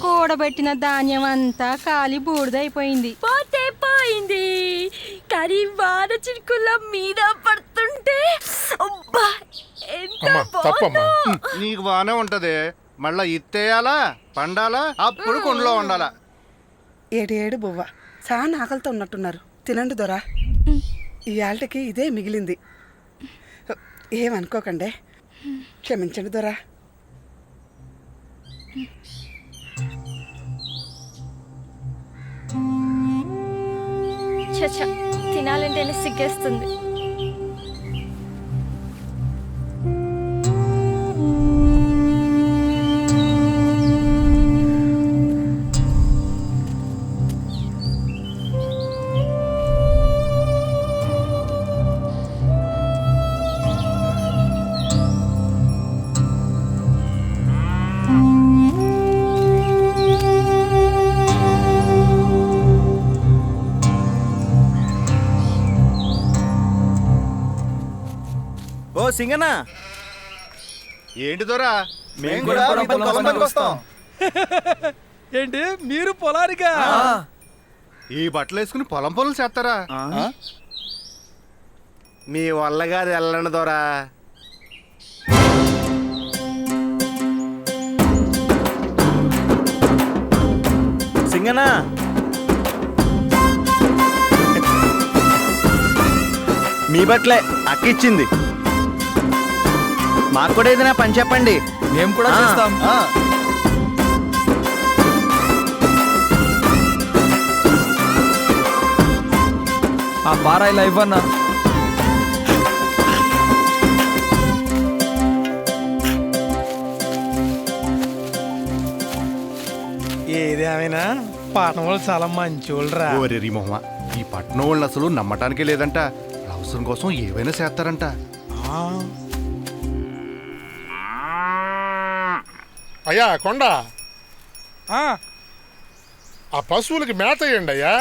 కూడబెట్టిన ధాన్యం అంతా కాలి బూడిదైపోయింది. పోతే పోయింది, కానీ వాన చిరుకుల మీద పడుతుంటే అబ్బా ఎంత తప్పమ్మా, నీకు బాగానే ఉంటది. మళ్ళా ఇత్తేయాలా, పండాలా, అప్పుడు కొండలో ఉండాలా. ఏడు బువ్వ చాలా ఆకలితో ఉన్నట్టున్నారు. తినండి దొరా, ఇవాళకి ఇదే మిగిలింది. ఏమనుకోకండి, క్షమించండి దొరా. చచ్చా, తినాలంటేనే సిగ్గేస్తుంది. సింగనా ఏంటి దొరా మేము కూడా మీతో పొలం పనికి వస్తాం. ఏంటి మీరు పొలానికా? ఈ బట్టలు వేసుకుని పొలం పనులు చేస్తారా? మీ వల్ల కాదు వెళ్ళండి దొరా. సింగనా మీ బట్టలే అక్కిచ్చింది. మాకు కూడా ఏదైనా పని చెప్పండి. మేము కూడా చేస్తాం. ఆ పారా ఇలా ఇవ్వన్నా. ఏదేమైనా పాఠం చాలా మంచోళ్ళరా. ఓరి మొహమ్మ, ఈ పట్నం వాళ్ళు అసలు నమ్మటానికే లేదంట. అవసరం కోసం ఏవైనా చేస్తారంట. అయ్యా కొండ, ఆ పశువులకి మేత వేయండి అయ్యా.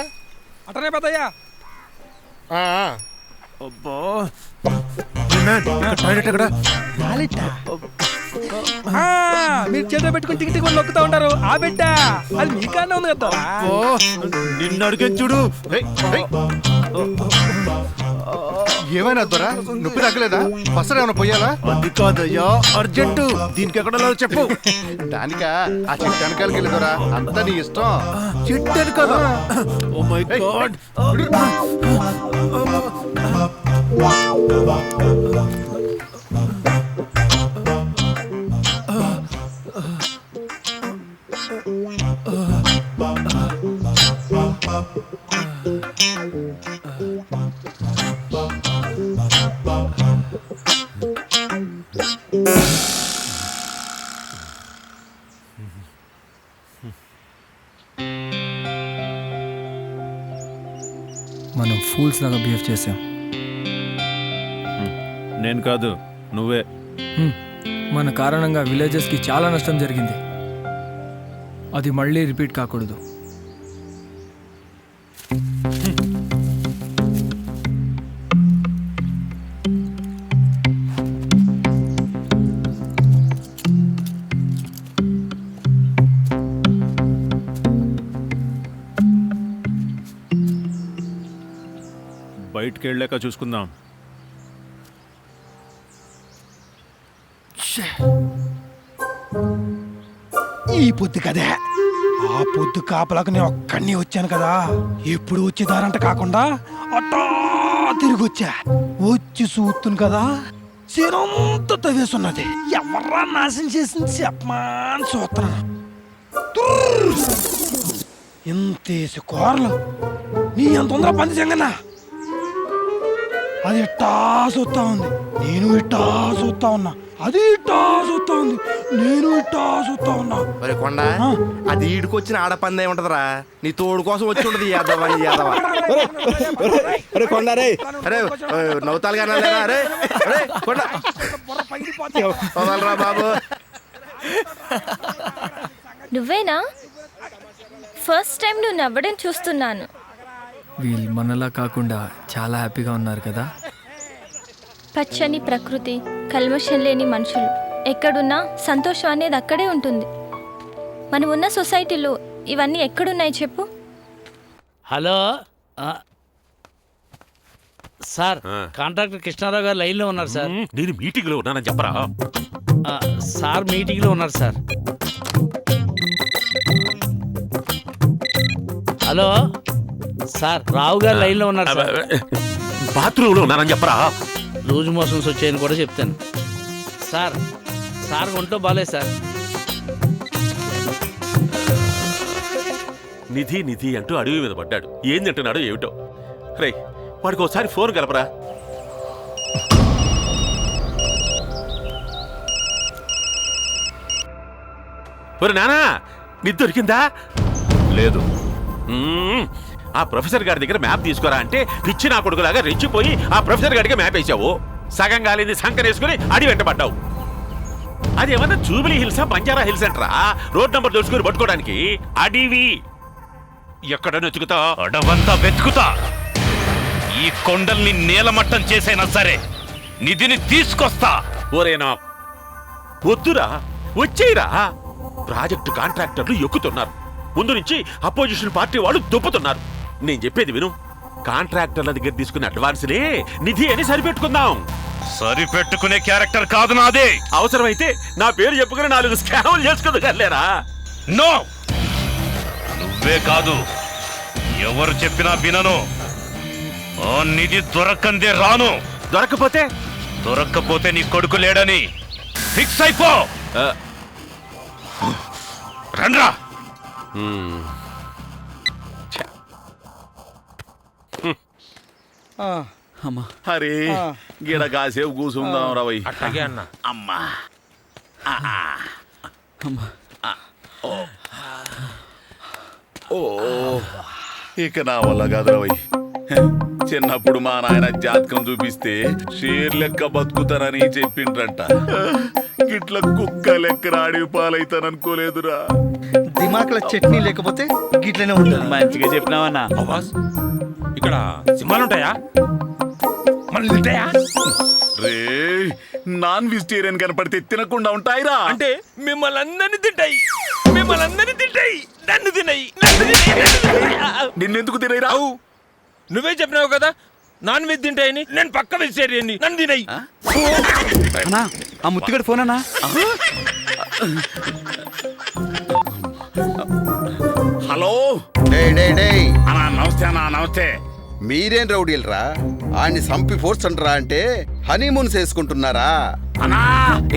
అటనే పెద్దయ్యా. టాయిలెట్ ఎక్కడ? మీరు చేతిలో పెట్టుకుని టికి టికి నొక్కుతా ఉంటారు. ఆ బిడ్డ అది మీ కానే ఉంది కదా. నిన్ను అడిగే చూడు. ఏమైనా దొరా, నొప్పి తగ్గలేదా? పసరు ఏమైనా పోయాలా? అది కాదయ్యా, అర్జెంటు. దీనికి ఎక్కడ చెప్పు. దానిక ఆ చెట్టు వెనకాలకి వెళ్ళి దొరా, అంతా నీ ఇష్టం. చెట్టు వెనకాల? Oh my god. మనం ఫూల్స్ లాగా బిహేవ్ చేసాం. నేను కాదు, నువ్వే. మన కారణంగా విలేజెస్కి చాలా నష్టం జరిగింది. అది మళ్ళీ రిపీట్ కాకూడదు. బయటికి వెళ్ళాక చూసుకుందాం. ఈ పొద్దు కదే, ఆ పొద్దు కాపలకు నేను ఒక్కడిని వచ్చాను కదా. ఎప్పుడు వచ్చేదారంట కాకుండా అట్టా తిరిగి వచ్చా. వచ్చి చూస్తును కదా, శరంతా తవ్వేసున్నది. ఎవర్రా నాశనం చేసింది చెప్పమాని చూస్తున్నాను. ఇంతేసి కూరలు నీ ఎంత తొందర పని చెంగన్నా. అది ఇట్టా చూస్తా ఉంది, నేను ఇట్టా చూస్తా ఉన్నా. అది ఇట్టా చూస్తా ఉంది, నేను ఇట్టా చూస్తా ఉన్నా. మరి కొండ, అది ఈడుకొచ్చిన ఆడపందే ఉంటదరా. నీ తోడు కోసం వచ్చి ఉంటది యాదవ అని యాదవ. కొండ రే, అరే నవ్వుతాలు కానీ అరే అరే కొండ వదలరా బాబు. నువ్వేనా? ఫస్ట్ టైం నువ్వు నవ్వడం చూస్తున్నాను. వీళ్ళు మనలా కాకుండా చాలా హ్యాపీగా ఉన్నారు కదా. పచ్చని ప్రకృతి, కల్మషం లేని మనుషులు, ఎక్కడున్నా సంతోషం అనేది అక్కడే ఉంటుంది. మనం ఉన్న సొసైటీలో ఇవన్నీ ఎక్కడున్నాయి చెప్పు? హలో సార్, కాంట్రాక్టర్ కృష్ణారావు గారు లైన్లో ఉన్నారు సార్. నేను మీటింగ్లో ఉన్నానని చెప్పరా? సార్ మీటింగ్లో ఉన్నారు సార్. హలో సార్, రావు గారు లైన్లో ఉన్నారు సార్. బాత్రూంలో ఉన్నానని చెప్పరా? లూజ్ మోషన్స్ వచ్చాయని కూడా చెప్తాను సార్. సార్ ఒంట్లో బాలేదు సార్. నిధి నిధి అంటూ అడవి మీద పడ్డాడు. ఏం తింటున్నాడో ఏమిటో. రే, వాడికి ఒకసారి ఫోన్ కలపరా. ఒరే నానా, నిధి దొరికిందా? లేదు. ఆ ప్రొఫెసర్ గారి దగ్గర మ్యాప్ తీసుకోరా అంటే పిచ్చి నా కొడుకులాగా రెచ్చిపోయి ఆ ప్రొఫెసర్ గారికి మ్యాప్ వేసావు. సగం కాలేది సంకరేసుకుని అడి వెంట పడ్డావు. అదేమన్నా జూబిలీ హిల్సా, బంజారా హిల్స్ అంటారా రోడ్ నంబర్ తెలుసుకుని పట్టుకోవడానికి? అడివి ఎక్కడ వెతుకుతా? అడవంతా వెతుకుతా. ఈ కొండల్ని నేలమట్టం చేసైనా సరే నిధిని తీసుకొస్తా. ఓరేనా వద్దురా, వచ్చేయరా. ప్రాజెక్టు కాంట్రాక్టర్లు ఎక్కుతున్నారు, ముందు నుంచి అపోజిషన్ పార్టీ వాళ్ళు దుప్పుతున్నారు. నేను చెప్పేది విను, కాంట్రాక్టర్ల దగ్గర తీసుకునే అడ్వాన్స్లే నిధి అని సరిపెట్టుకుందాం. సరిపెట్టుకునే క్యారెక్టర్ కాదు నాదే. అవసరమైతే నా పేరు చెప్పుకుని 4 స్కాములు చేసుకోగలేరా? నో, నువ్వే కాదు, ఎవరు చెప్పినా వినను. ఆ నిధి దొరకందే రాను. దొరక్కపోతే నీ కొడుకు లేడని ఫిక్స్ అయిపో. రండ్రా. అరే గిడ కాసేపు కూసుందాం రవై. అట్లాగే అన్న. అమ్మా ఓ ఇక నా వల్ల కాదు రవై. చిన్నప్పుడు మా నాయన జాతకం చూపిస్తే షేర్ లెక్క బతుకుతానని చెప్పిండ్రంట. గిట్ల కుక్క లెక్క రాడి పాలైతాననుకోలేదురా. దిమాకుల చట్నీ లేకపోతే గిట్లనే ఉంటుంది. మంచిగా చెప్పినావన్నా. ఇక్కడ సింహాలుంటాయా? మళ్ళీ తింటాయా? రే నాన్ వెజిటేరియన్ కనపడితే తినకుండా ఉంటాయిరా. అంటే మిమ్మల్ని అందరినీ తింటాయి, నన్ను తిన్నాయి. నిన్నెందుకు తినయిరా? నువ్వే చెప్పినావు కదా నాన్ వెజ్ తింటాయని. నేను పక్క వెజిటేరియన్, నన్ను తినాయి. అన్నా ఆ ముత్తిగడ ఫోన్ అన్నా. హలో అన్నా నమస్తే అన్నా. నమస్తే. మీరేం రౌడీలరా? ఆయన్ని సంపి ఫోర్స్ అంటారా? అంటే హనీమూన్ చేసుకుంటున్నారా? అన్నా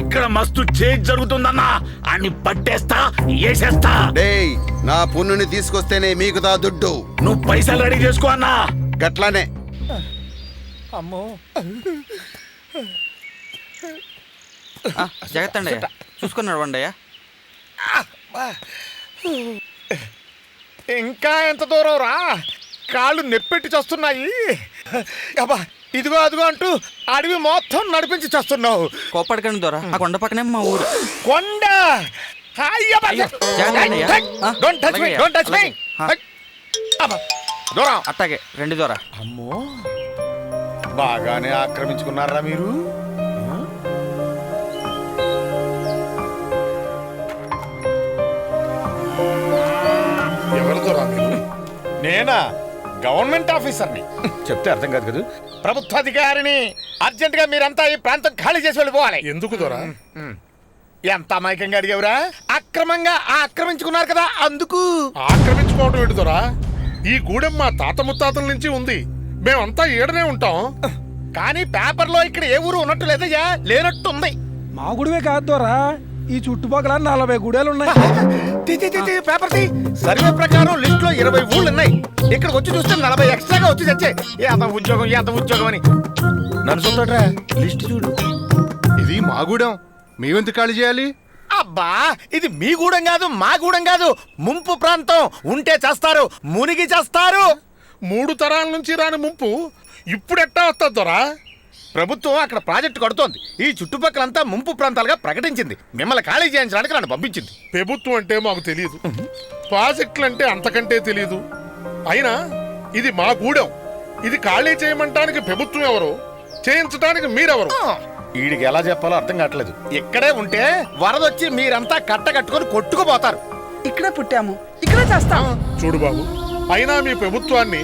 ఇక్కడ మస్తు చేంజ్ జరుగుతుందన్నా. అన్ని పట్టేస్తా, వేసేస్తా. డేయ్ నా పున్నుని తీసుకొస్తేనే మీకు దా దుడ్డు. నువ్వు పైసలు రెడీ చేసుకో అన్నా. గట్లానే. అమ్మో జాగ్రత్త అండి, చూసుకున్నాడు వండయ్య. ఇంకా ఎంత దూరం రా? కాళ్ళు నెప్పెట్టి చస్తున్నాయి. అబ్బా ఇదిగో అదిగో అంటూ అడవి మొత్తం నడిపించి చస్తున్నావు. కోప్పడకండి దొర, ఆ కొండ పక్కనే మా ఊరు. కొండ అట్టాగే రండి దొర. అమ్మో బాగానే ఆక్రమించుకున్నారా మీరు? ఎవరు దొరా మీరు? నేనా? గవర్నమెంట్ ఆఫీసర్ని. చెప్తే అర్థం కాదు కదా. ప్రభుత్వాధికారిని. అర్జెంట్ గా మీరంతా ఈ ప్రాంతం ఖాళీ చేసి వెళ్ళిపోవాలి. ఎందుకు దొరా? ఎంత అమాయకంగా అడిగావురా? అక్రమంగా ఆక్రమించుకున్నారు కదా, అందుకు. ఆక్రమించుకోవడం ఏంటి దొరా? ఈ గూడెం మా తాత ముత్తాతల నుంచి ఉంది. మేమంతా ఈడనే ఉంటాం. కానీ పేపర్లో ఇక్కడ ఏ ఊరు ఉన్నట్టు లేదయ్యా, లేనట్టుంది. మా గుడివే కాదు దొరా, ఈ చుట్టుపక్కల 40 గుడేలు ఉన్నాయి. పేపర్ సర్వే ప్రకారం లిస్ట్ లో 20 ఊళ్ళు ఉన్నాయి. ఇక్కడికి వచ్చి చూస్తే 40 ఎక్స్ట్రాగా వచ్చి తెచ్చే. ఎంత ఉద్యోగం అని నన్ను చూడరా. లిస్ట్ చూడు. ఇది మా గూడెం, మేమెందుకు ఖాళీ చేయాలి? అబ్బా ఇది మీ గూడెం కాదు, మా గూడెం కాదు. ముంపు ప్రాంతం. ఉంటే చేస్తారు, మునిగి చేస్తారు. 3 తరాల నుంచి రాని ముంపు ఇప్పుడెట్టా వస్తుంది దొరా? ప్రభుత్వం అక్కడ ప్రాజెక్టు కడుతోంది. ఈ చుట్టుపక్కలంతా ముంపు ప్రాంతాలుగా ప్రకటించింది. మిమ్మల్ని ఖాళీ చేయించడానికి నన్ను పంపించింది. ప్రభుత్వం అంటే మాకు తెలియదు, ప్రాజెక్టులు అంటే అంతకంటే తెలియదు. అయినా ఇది మా గూడెం. ఇది ఖాళీ చేయమంటానికి ప్రభుత్వం ఎవరు, చేయించడానికి మీరెవరు? వీడికి ఎలా చెప్పాలో అర్థం కావట్లేదు. ఇక్కడే ఉంటే వరదొచ్చి మీరంతా కట్టకట్టుకొని కొట్టుకుపోతారు. ఇక్కడే పుట్టాము, ఇక్కడే చేస్తాం. చూడు బాబు, అయినా మీ ప్రభుత్వాన్ని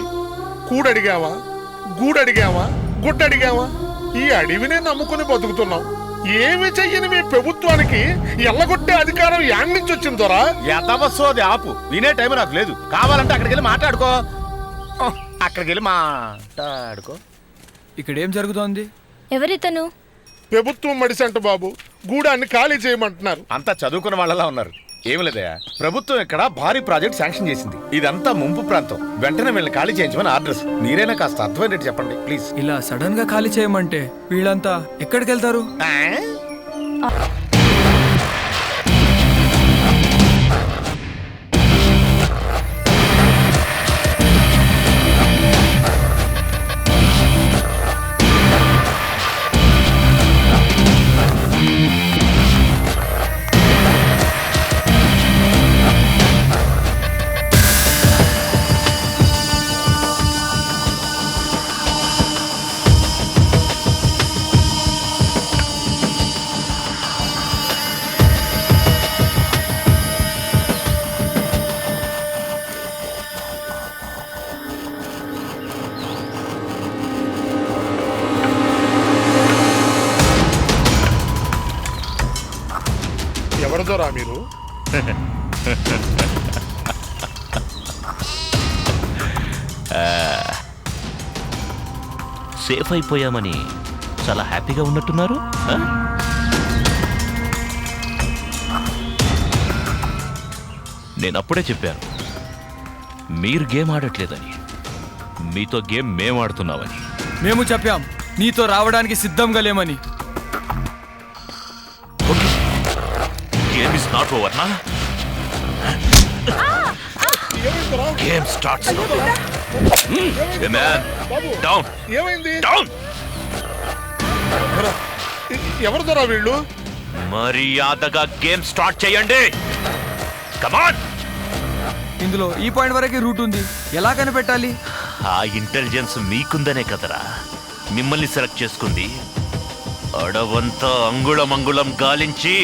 కూడడిగావా, గూడడిగావా, గుడ్డడిగావా? ఈ అడవినే నమ్ముకుని బతుకుతున్నాం. ఏమి చెయ్యని మీ ప్రభుత్వానికి ఎల్లగొట్టే అధికారం యాడ్ నుంచి వచ్చింది దొరా? యథావసోది ఆపు. వినే టైం నాకు లేదు. కావాలంటే అక్కడికి వెళ్ళి మాట్లాడుకో. ఇక్కడ ఏం జరుగుతోంది? ఎవరితను? ప్రభుత్వం మడిసంట బాబు, గూడాన్ని ఖాళీ చేయమంటున్నారు. అంతా చదువుకున్న వాళ్ళలా ఉన్నారు. ఏమి లేదయా, ప్రభుత్వం ఇక్కడ భారీ ప్రాజెక్ట్ శాంక్షన్ చేసింది. ఇదంతా ముంపు ప్రాంతం. వెంటనే వీళ్ళని ఖాళీ చేయించమని ఆర్డర్స్. మీరైనా కాస్త అర్థమైనట్టు చెప్పండి ప్లీజ్. ఇలా సడన్ గా ఖాళీ చేయమంటే వీళ్ళంతా ఎక్కడికి వెళ్తారు? దొరా మీరు? సేఫ్ అయిపోయామని చాలా హ్యాపీగా ఉన్నట్టున్నారు. నేను అప్పుడే చెప్పాను మీరు గేమ్ ఆడట్లేదని, మీతో గేమ్ మేము ఆడుతున్నామని. మేము చెప్పాం నీతో రావడానికి సిద్ధంగా లేమని. గేమ్ ఇస్ నాట్ ఓవర్ నా. Game starts. డౌన్ ఏమైంది? డౌన్. ఎవరు దొరా వీళ్ళు? మర్యాదగా గేమ్ స్టార్ట్ చేయండి. కమాన్. ఇందులో ఈ పాయింట్ వరకు రూట్ ఉంది, ఎలా కనిపెట్టాలి? ఆ ఇంటెలిజెన్స్ మీకుందనే కదరా మిమ్మల్ని సెలెక్ట్ చేసుకుంది. అడవంతా అంగుళం గాలించి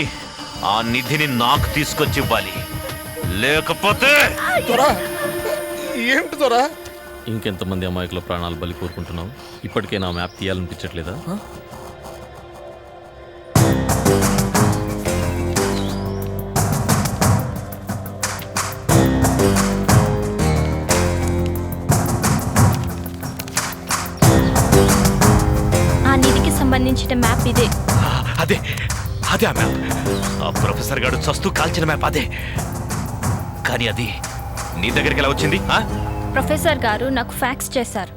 ఆ నిధిని నాకు తీసుకొచ్చి ఇవ్వాలి, లేకపోతే ఏమిటి దొరా? ఇంకెంతమంది అమాయకుల ప్రాణాలు బలి కోరుకుంటున్నావు? ఇప్పటికే నా మ్యాప్ తీయాలనిపించట్లేదా? ఆ నిధికి సంబంధించిన మ్యాప్ ఇదే. అదే అదే ఆ మ్యాప్. ఆ ప్రొఫెసర్ గారు చస్తూ కాల్చిన మ్యాప్ అదే. కానీ అది నీ దగ్గరికి ఎలా వచ్చింది? ప్రొఫెసర్ గారు నాకు ఫ్యాక్స్ చేశారు.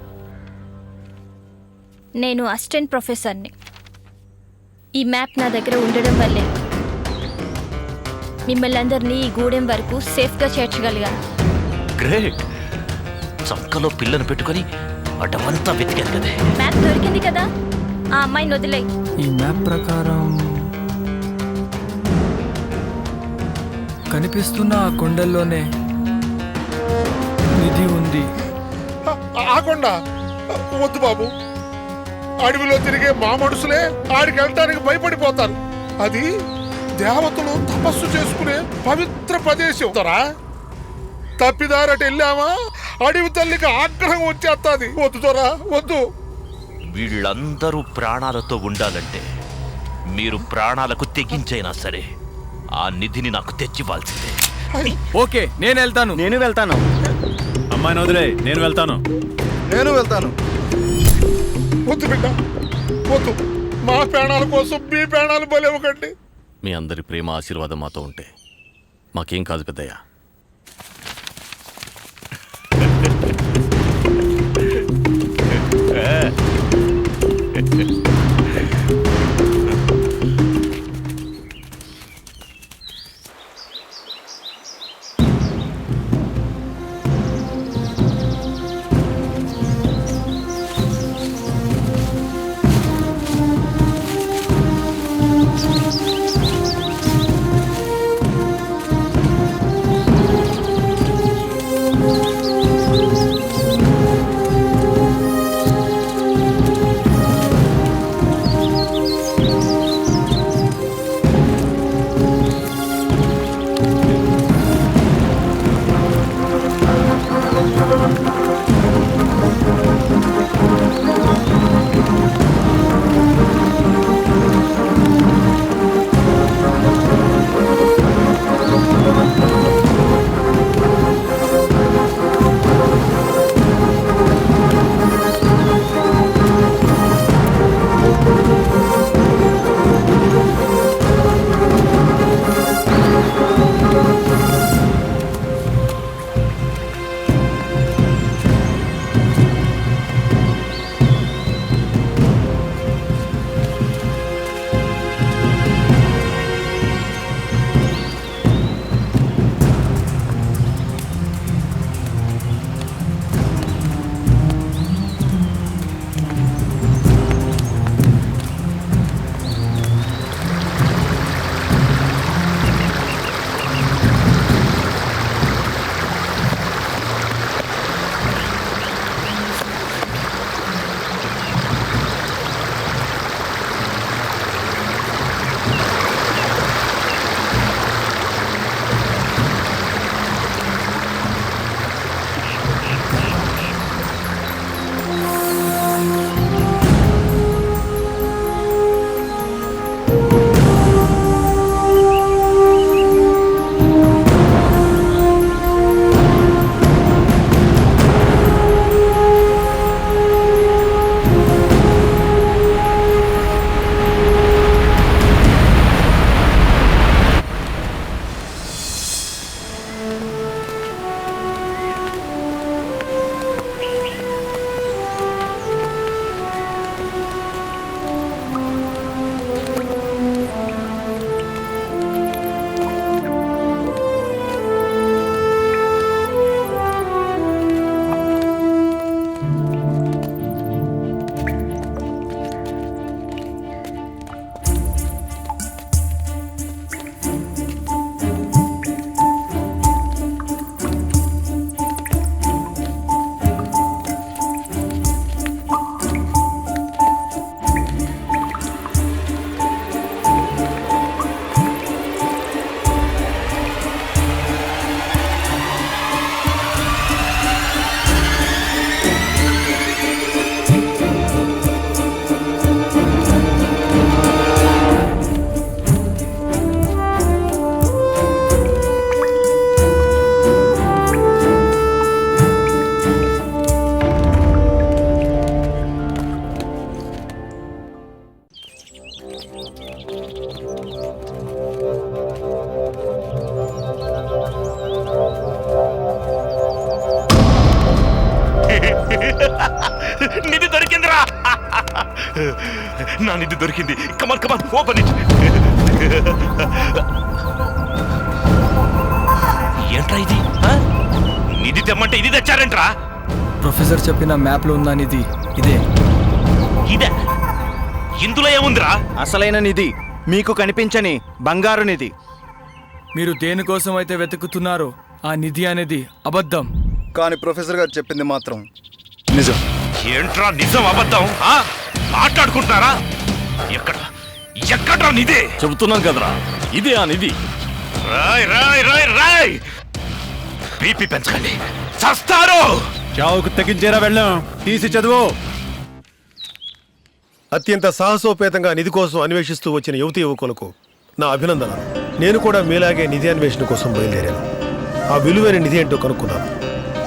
నేను అసిస్టెంట్ ప్రొఫెసర్ని. ఈ మ్యాప్ నా దగ్గర ఉండడం వల్లే మిమ్మల్ని అందరినీ ఈ గూడెం వరకు సేఫ్గా చేర్చగలిగాను. గ్రేట్. చంకలో పిల్లను పెట్టుకొని అటవంతా వెతికాను కదే. మ్యాప్ దొరికింది కదా, ఆ అమ్మాయిని వదిలే. ఈ మ్యాప్ ప్రకారం కనిపిస్తున్న ఆ కొండల్లోనే నిధి ఉంది. ఆ కొండ వద్దు బాబు. అడవిలో తిరిగే మా మనుషులే ఆడికి వెళ్ళటానికి భయపడిపోతారు. అది దేవతలు తపస్సు చేసుకునే పవిత్ర ప్రదేశం. తప్పిదారట వెళ్ళామా అడవి తల్లికి ఆగ్రహం వచ్చేస్తుంది. వద్దు దొరా, వద్దు. వీళ్ళందరూ ప్రాణాలతో ఉండాలంటే మీరు ప్రాణాలకు తెగించైనా సరే ఆ నిధిని నాకు తెచ్చివ్వాల్సిందే. ఓకే, నేను వెళ్తాను. నేను వెళ్తాను. అమ్మాయిని వదిలే, నేను వెళ్తాను. నేను వెళ్తాను. వద్దు బిడ్డ, వద్దు. మా ప్రాణాల కోసం మీ ప్రాణాలు బలివ్వకండి. మీ అందరి ప్రేమ ఆశీర్వాదం మాతో ఉంటే మాకేం కాదు పెద్దయ్య. నా నిధి దొరికింది. కమాన్ కమాన్ ఓపెన్ ఇట్. ఏంట్రా ఇది? నిధి తెమ్మంటే ఇది తెచ్చారేంట్రా? ప్రొఫెసర్ చెప్పిన మ్యాప్లో ఉన్న నిధి ఇదే. ఇదే? ఇందులో ఏముందిరా? అసలైన నిధి, మీకు కనిపించని బంగారు నిధి. మీరు దేనికోసం అయితే వెతుకుతున్నారో ఆ నిధి అనేది అబద్ధం. కానీ ప్రొఫెసర్ గారు చెప్పింది మాత్రం నిజం. ఏంట్రా నిజం అబద్ధం? మాట్లాడుకుంటున్నారా? ఎక్కడ నిధి? చెబుతున్నాం కదరా, ఇదే ఆ నిధి. రాయ్ రాయ్ రాయ్ రాయ్, బీపీ పెంచకండి, చస్తారు. చావుకు తెగించేరా వెళ్ళాం. తీసి చదువు. అత్యంత సాహసోపేతంగా నిధి కోసం అన్వేషిస్తూ వచ్చిన యువతి యువకులకు నా అభినందనలు. నేను కూడా మీలాగే నిధి అన్వేషణ కోసం బయలుదేరాను. ఆ విలువైన నిధి ఏంటో కనుక్కున్నాను.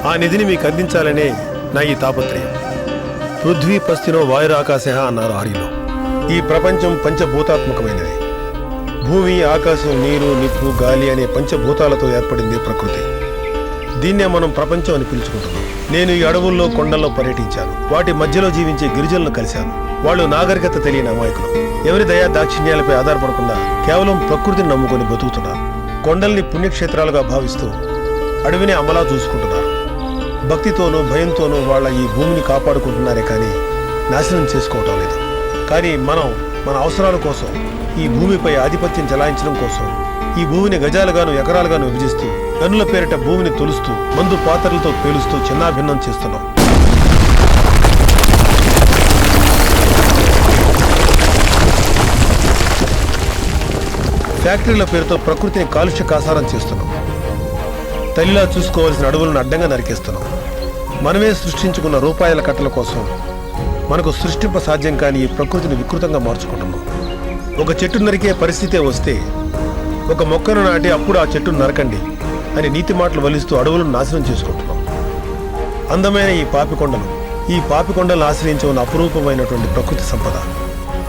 ఆ నిధిని మీకు అందించాలనే నా ఈ తాపత్రయం. పృథ్వీ పస్తినో వాయురాకాశ అన్నారు ఆర్యులు. ఈ ప్రపంచం పంచభూతాత్మకమైనది. భూమి, ఆకాశం, నీరు, నిప్పు, గాలి అనే పంచభూతాలతో ఏర్పడింది ప్రకృతి. దీన్నే మనం ప్రపంచం అని పిలుచుకుంటున్నాం. నేను ఈ అడవుల్లో, కొండల్లో పర్యటించాను. వాటి మధ్యలో జీవించే గిరిజనులను కలిశాను. వాళ్ళు నాగరికత తెలియని అమాయకులు. ఎవరి దయా దాక్షిణ్యాలపై ఆధారపడకుండా కేవలం ప్రకృతిని నమ్ముకొని బతుకుతున్నారు. కొండల్ని పుణ్యక్షేత్రాలుగా భావిస్తూ అడవిని అమలా చూసుకుంటున్నారు. భక్తితోనూ భయంతోనూ వాళ్ళ ఈ భూమిని కాపాడుకుంటున్నారే కానీ నాశనం చేసుకోవటం లేదు. కానీ మనం మన అవసరాల కోసం, ఈ భూమిపై ఆధిపత్యం చెలాయించడం కోసం ఈ భూమిని గజాలుగాను ఎకరాలుగాను విభజిస్తూ గనుల పేరిట భూమిని తొలుస్తూ మందు పాత్రలతో పేలుస్తూ చిన్నాభిన్నం చేస్తున్నాం. ఫ్యాక్టరీల పేరుతో ప్రకృతిని కాలుష్య కాసారం చేస్తున్నాం. తల్లిలా చూసుకోవాల్సిన అడవులను అడ్డంగా నరికేస్తున్నాం. మనమే సృష్టించుకున్న రూపాయల కట్టల కోసం మనకు సృష్టింప సాధ్యం కాని ఈ ప్రకృతిని వికృతంగా మార్చుకుంటున్నాం. ఒక చెట్టు నరికే పరిస్థితే వస్తే ఒక మొక్కను నాటి అప్పుడు ఆ చెట్టును నరకండి అని నీతి మాటలు వలిస్తూ అడవులను నాశనం చేసుకుంటున్నాం. అందమైన ఈ పాపికొండలను ఆశ్రయించి ఉన్న అపురూపమైనటువంటి ప్రకృతి సంపద,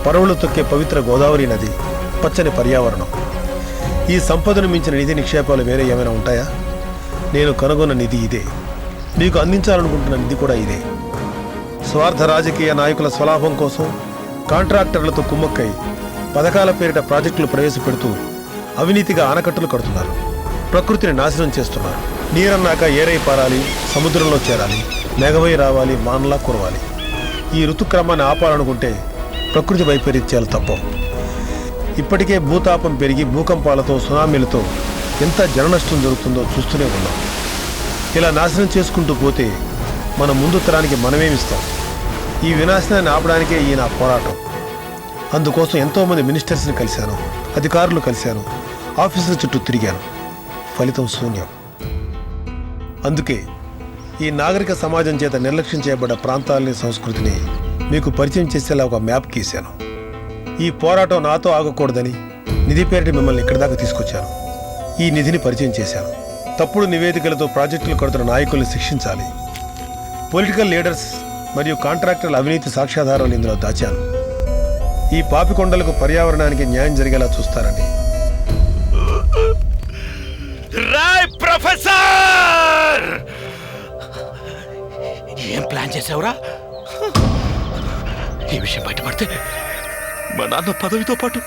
పరవళ్ళు తొక్కే పవిత్ర గోదావరి నది, పచ్చని పర్యావరణం. ఈ సంపదను మించిన నిధి నిక్షేపాలు వేరే ఏమైనా ఉంటాయా? నేను కనుగొన్న నిధి ఇదే. మీకు అందించాలనుకుంటున్న నిధి కూడా ఇదే. స్వార్థ రాజకీయ నాయకుల స్వలాభం కోసం కాంట్రాక్టర్లతో కుమ్మక్కై పథకాల పేరిట ప్రాజెక్టులు ప్రవేశపెడుతూ అవినీతిగా ఆనకట్టులు కడుతున్నారు. ప్రకృతిని నాశనం చేస్తున్నారు. నీరన్నాక ఏరై పారాలి, సముద్రంలో చేరాలి, మెగవై రావాలి, మానలా కురవాలి. ఈ ఋతుక్రమాన్ని ఆపాలనుకుంటే ప్రకృతి వైపరీత్యాలు తప్పవు. ఇప్పటికే భూతాపం పెరిగి భూకంపాలతో, సునామీలతో ఎంత జననష్టం జరుగుతుందో చూస్తూనే ఉన్నాం. ఇలా నాశనం చేసుకుంటూ పోతే మన ముందు తరానికి మనమేమిస్తాం? ఈ వినాశనాన్ని ఆపడానికే ఈ నా పోరాటం. అందుకోసం ఎంతోమంది మినిస్టర్స్ని కలిశాను, అధికారులు కలిశాను, ఆఫీసుల చుట్టూ తిరిగాను. ఫలితం శూన్యం. అందుకే ఈ నాగరిక సమాజం చేత నిర్లక్ష్యం చేయబడ్డ ప్రాంతాలని, సంస్కృతిని మీకు పరిచయం చేసేలా ఒక మ్యాప్ గీశాను. ఈ పోరాటం నాతో ఆగకూడదని నిధి పేరిట మిమ్మల్ని ఇక్కడి దాకా తీసుకొచ్చాను. ఈ నిధిని పరిచయం చేశాను. తప్పుడు నివేదికలతో ప్రాజెక్టులు కడుతున్న నాయకుల్ని శిక్షించాలి. పొలిటికల్ లీడర్స్ మరియు కాంట్రాక్టర్ల అవినీతి సాక్ష్యాధారాలు ఇందులో దాచాను. ఈ పాపికొండలకు, పర్యావరణానికి న్యాయం జరిగేలా చూస్తారని. రాయ్ ప్రొఫెసర్, ఏం ప్లాన్ చేసావురా? ఈ విషయం బయటపడితే మా నాన్న పదవితో పాటు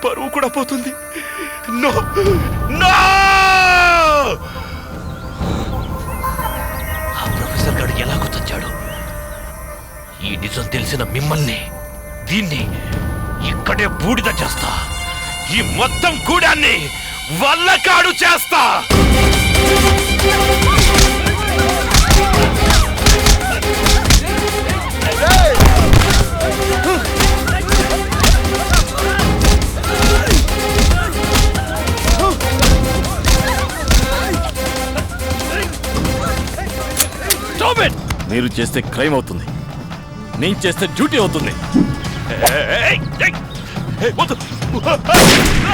పరువు కూడా పోతుంది. No no! ఆ ప్రొఫెసర్ గారు ఎలా గుర్తొచ్చాడు? ఈ నిజం తెలిసిన మిమ్మల్ని, దీన్ని ఇక్కడే బూడిద చేస్తా. ఈ మొత్తం గూడాన్ని వల్లకాడు చేస్తా. మీరు చేస్తే క్రైమ్ అవుతుంది, నేను చేస్తే డ్యూటీ అవుతుంది.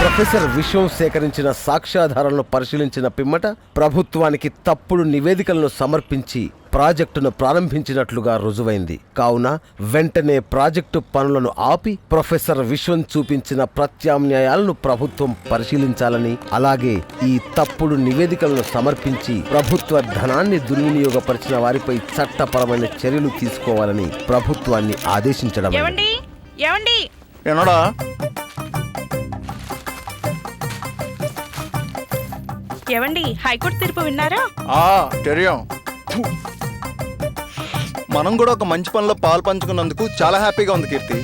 ప్రొఫెసర్ విశ్వం సేకరించిన సాక్ష్యాధారాలను పరిశీలించిన పిమ్మట ప్రభుత్వానికి తప్పుడు నివేదికలను సమర్పించి ప్రాజెక్టును ప్రారంభించినట్లుగా రుజువైంది. కావున వెంటనే ప్రాజెక్టు పనులను ఆపి ప్రొఫెసర్ విశ్వం చూపించిన ప్రత్యామ్నాయాలను ప్రభుత్వం పరిశీలించాలని, అలాగే ఈ తప్పుడు నివేదికలను సమర్పించి ప్రభుత్వ ధనాన్ని దుర్వినియోగపరిచిన వారిపై చట్టపరమైన చర్యలు తీసుకోవాలని ప్రభుత్వాన్ని ఆదేశించడం. ఏవండి, హైకోర్టు తీర్పు విన్నారా? తెలియం. మనం కూడా ఒక మంచి పనిలో పాలు పంచుకున్నందుకు చాలా హ్యాపీగా ఉంది కీర్తి.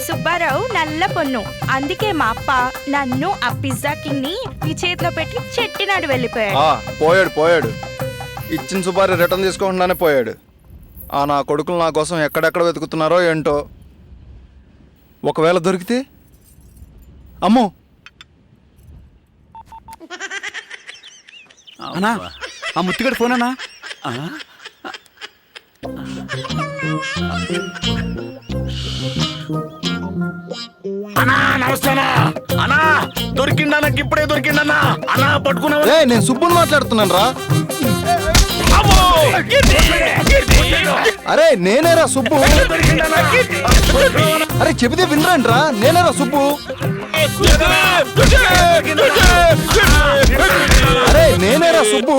సుబ్బారావు నల్ల పొన్ను, అందుకే మా అప్ప నన్ను ఆ పిజ్జా కింగ్ ని మీ చేతిలో పెట్టి చెట్టినాడు వెళ్ళిపోయాడు. పోయాడు ఇచ్చిన సుబారి రిటర్న్ తీసుకోకుండానే పోయాడు. నా కొడుకులు నా కోసం ఎక్కడెక్కడ వెతుకుతున్నారో ఏంటో. ఒకవేళ దొరికితే అమ్మో. అన్నా ఆ ముత్తిగడి ఫోన్ అన్నా. అన్నా దొరికిండా? నాకు ఇప్పుడే దొరికిండన్నా. అన్నా పట్టుకున్నా. నేను సుబ్బుని మాట్లాడుతున్నాను రా. అరే నేనేరా సుబ్బు. అరే చెబితే వినరండి రా, నేనేరా సుబ్బు. అరే నేనేరా సుబ్బు.